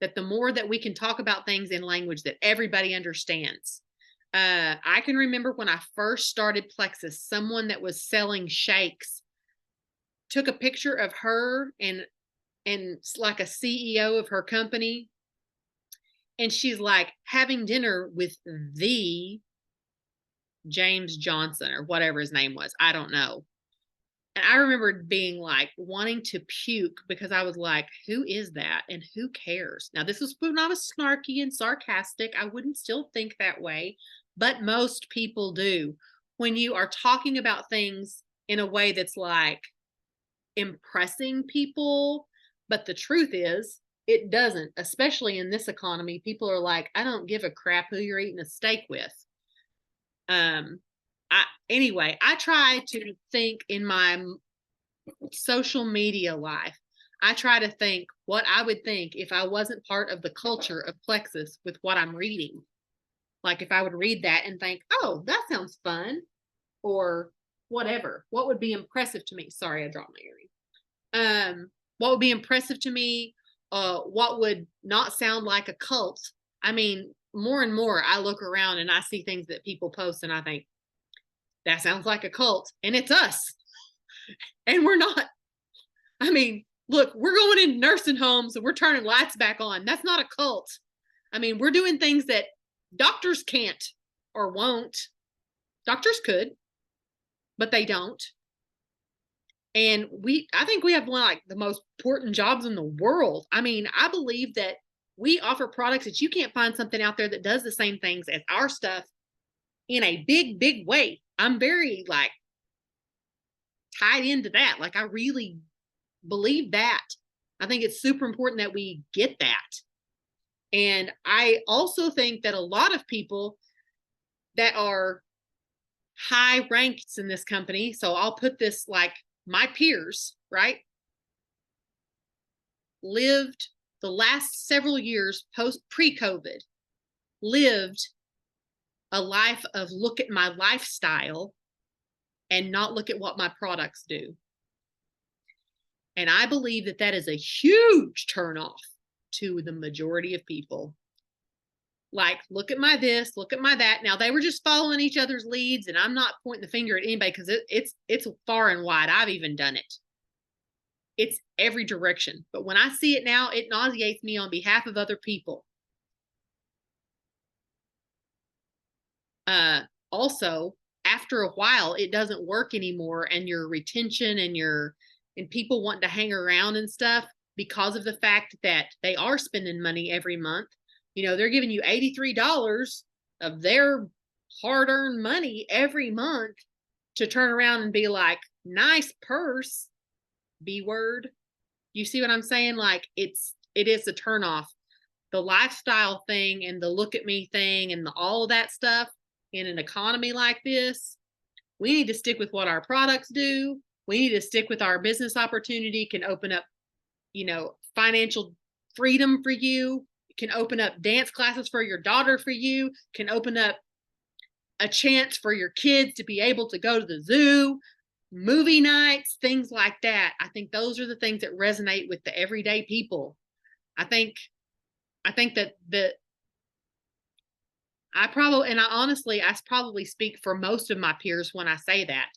that the more that we can talk about things in language that everybody understands. I can remember when I first started Plexus, someone that was selling shakes took a picture of her and like a CEO of her company. And she's like having dinner with the James Johnson or whatever his name was. I don't know. And I remember being like wanting to puke because I was like, who is that? And who cares? Now, this was when I was snarky and sarcastic. I wouldn't still think that way, but most people do. When you are talking about things in a way that's like impressing people, but the truth is, it doesn't, especially in this economy. People are like, I don't give a crap who you're eating a steak with. Anyway, I try to think in my social media life. I try to think what I would think if I wasn't part of the culture of Plexus with what I'm reading. Like if I would read that and think, oh, that sounds fun, or whatever. What would be impressive to me? Sorry, I dropped my earring. What would be impressive to me? What would not sound like a cult? I mean, more and more I look around and I see things that people post and I think, that sounds like a cult, and it's us. And we're not. I mean, look, we're going in nursing homes and we're turning lights back on. That's not a cult. I mean, we're doing things that doctors can't or won't. Doctors could, but they don't. And I think we have one of like the most important jobs in the world. I mean, I believe that we offer products that you can't find something out there that does the same things as our stuff in a big, big way. I'm very like tied into that. Like I really believe that. I think it's super important that we get that. And I also think that a lot of people that are high ranks in this company, so I'll put this like my peers, right? Lived the last several years pre-COVID, lived a life of look at my lifestyle and not look at what my products do. And I believe that that is a huge turnoff to the majority of people. Like, look at my this, look at my that. Now, they were just following each other's leads, and I'm not pointing the finger at anybody because it's far and wide. I've even done it. It's every direction. But when I see it now, it nauseates me on behalf of other people. Also, after a while, it doesn't work anymore, and your retention and people want to hang around and stuff because of the fact that they are spending money every month. You know, they're giving you $83 of their hard-earned money every month to turn around and be like, nice purse, B word. You see what I'm saying? Like it is a turnoff. The lifestyle thing and the look at me thing and all of that stuff in an economy like this, we need to stick with what our products do. We need to stick with our business opportunity, can open up, you know, financial freedom for you, can open up dance classes for your daughter for you, can open up a chance for your kids to be able to go to the zoo, movie nights, things like that. I think those are the things that resonate with the everyday people. I think that I probably speak for most of my peers when I say that,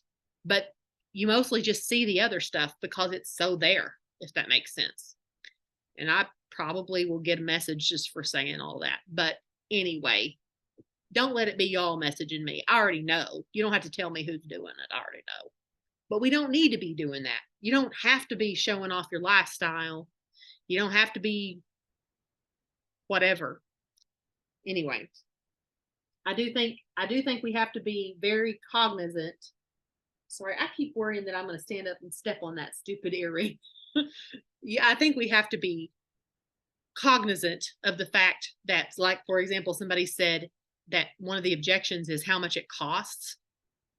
but you mostly just see the other stuff because it's so there, if that makes sense. And I probably will get a message just for saying all that. But anyway, don't let it be y'all messaging me. I already know. You don't have to tell me who's doing it. I already know. But we don't need to be doing that. You don't have to be showing off your lifestyle. You don't have to be whatever. Anyway, I do think we have to be very cognizant. Sorry, I keep worrying that I'm going to stand up and step on that stupid earring. Yeah, I think we have to be cognizant of the fact that, like, for example, somebody said that one of the objections is how much it costs.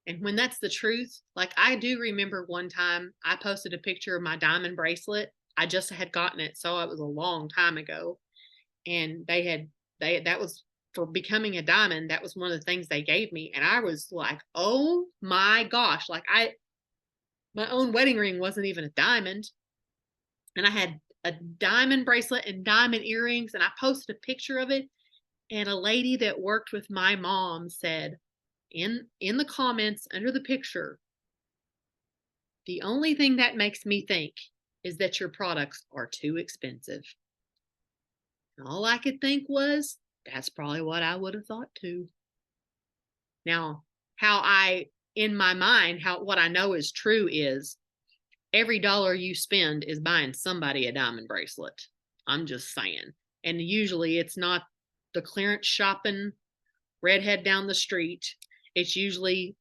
And when that's the truth, like, I do remember one time I posted a picture of my diamond bracelet. I just had gotten it, so it was a long time ago. And that was for becoming a diamond. That was one of the things they gave me. And I was like, oh my gosh, like, my own wedding ring wasn't even a diamond. And I had a diamond bracelet and diamond earrings, and I posted a picture of it. And a lady that worked with my mom said in the comments under the picture, the only thing that makes me think is that your products are too expensive. And all I could think was, that's probably what I would have thought too. Now, in my mind, what I know is true is every dollar you spend is buying somebody a diamond bracelet. I'm just saying. And usually it's not the clearance shopping redhead down the street. It's usually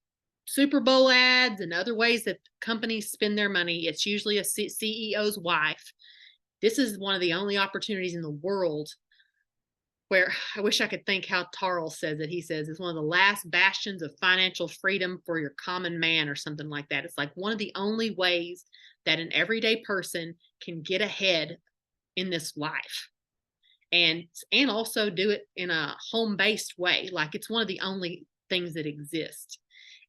Super Bowl ads and other ways that companies spend their money. It's usually a CEO's wife. This is one of the only opportunities in the world where I wish I could think how Tarl says it. He says it's one of the last bastions of financial freedom for your common man or something like that. It's like one of the only ways that an everyday person can get ahead in this life. And also do it in a home-based way. Like, it's one of the only things that exist.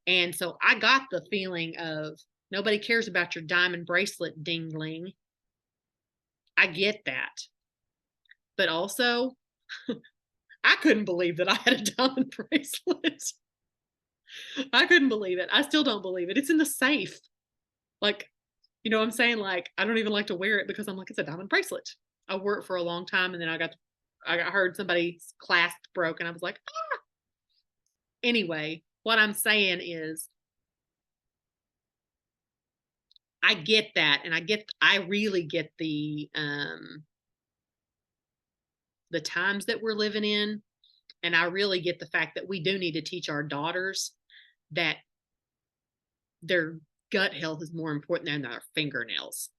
And so I got the feeling of nobody cares about your diamond bracelet, dingling. I get that. But also, I couldn't believe that I had a diamond bracelet. I couldn't believe it. I still don't believe it. It's in the safe. Like, you know what I'm saying? Like, I don't even like to wear it because I'm like, it's a diamond bracelet. I wore it for a long time, and then I heard somebody's clasp broke, and I was like, ah. Anyway, what I'm saying is, I get that, and I really get the times that we're living in, and I really get the fact that we do need to teach our daughters that their gut health is more important than their fingernails.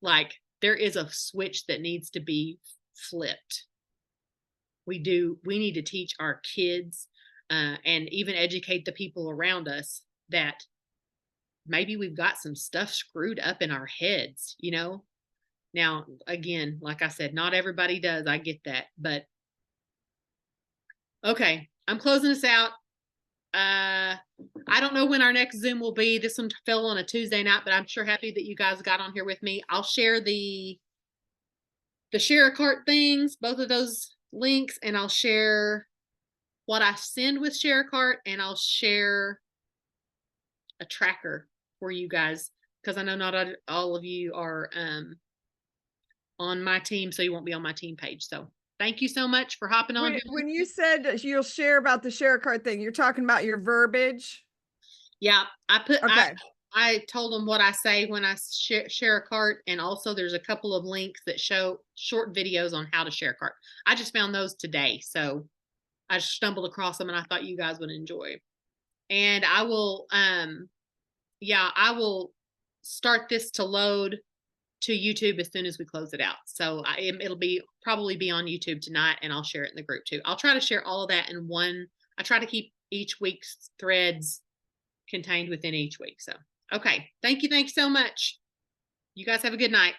Like, there is a switch that needs to be flipped. We need to teach our kids and even educate the people around us that maybe we've got some stuff screwed up in our heads, you know? Now, again, like I said, not everybody does. I get that. But okay, I'm closing this out. I don't know when our next Zoom will be. This one fell on a Tuesday night, but I'm sure happy that you guys got on here with me. I'll share the share a cart things, both of those links, and I'll share what I send with share a cart, and I'll share a tracker for you guys, because I know not all of you are on my team, so you won't be on my team page. So thank you so much for hopping on. When you said you'll share about the share card thing, you're talking about your verbiage? Yeah, Okay. I told them what I say when I share a cart, and also there's a couple of links that show short videos on how to share a cart. I just found those today, so I stumbled across them, and I thought you guys would enjoy. And I will, I will start this to load to YouTube as soon as we close it out. So it'll probably be on YouTube tonight, and I'll share it in the group too. I'll try to share all of that in one. I try to keep each week's threads contained within each week. So, okay. Thank you so much. You guys have a good night.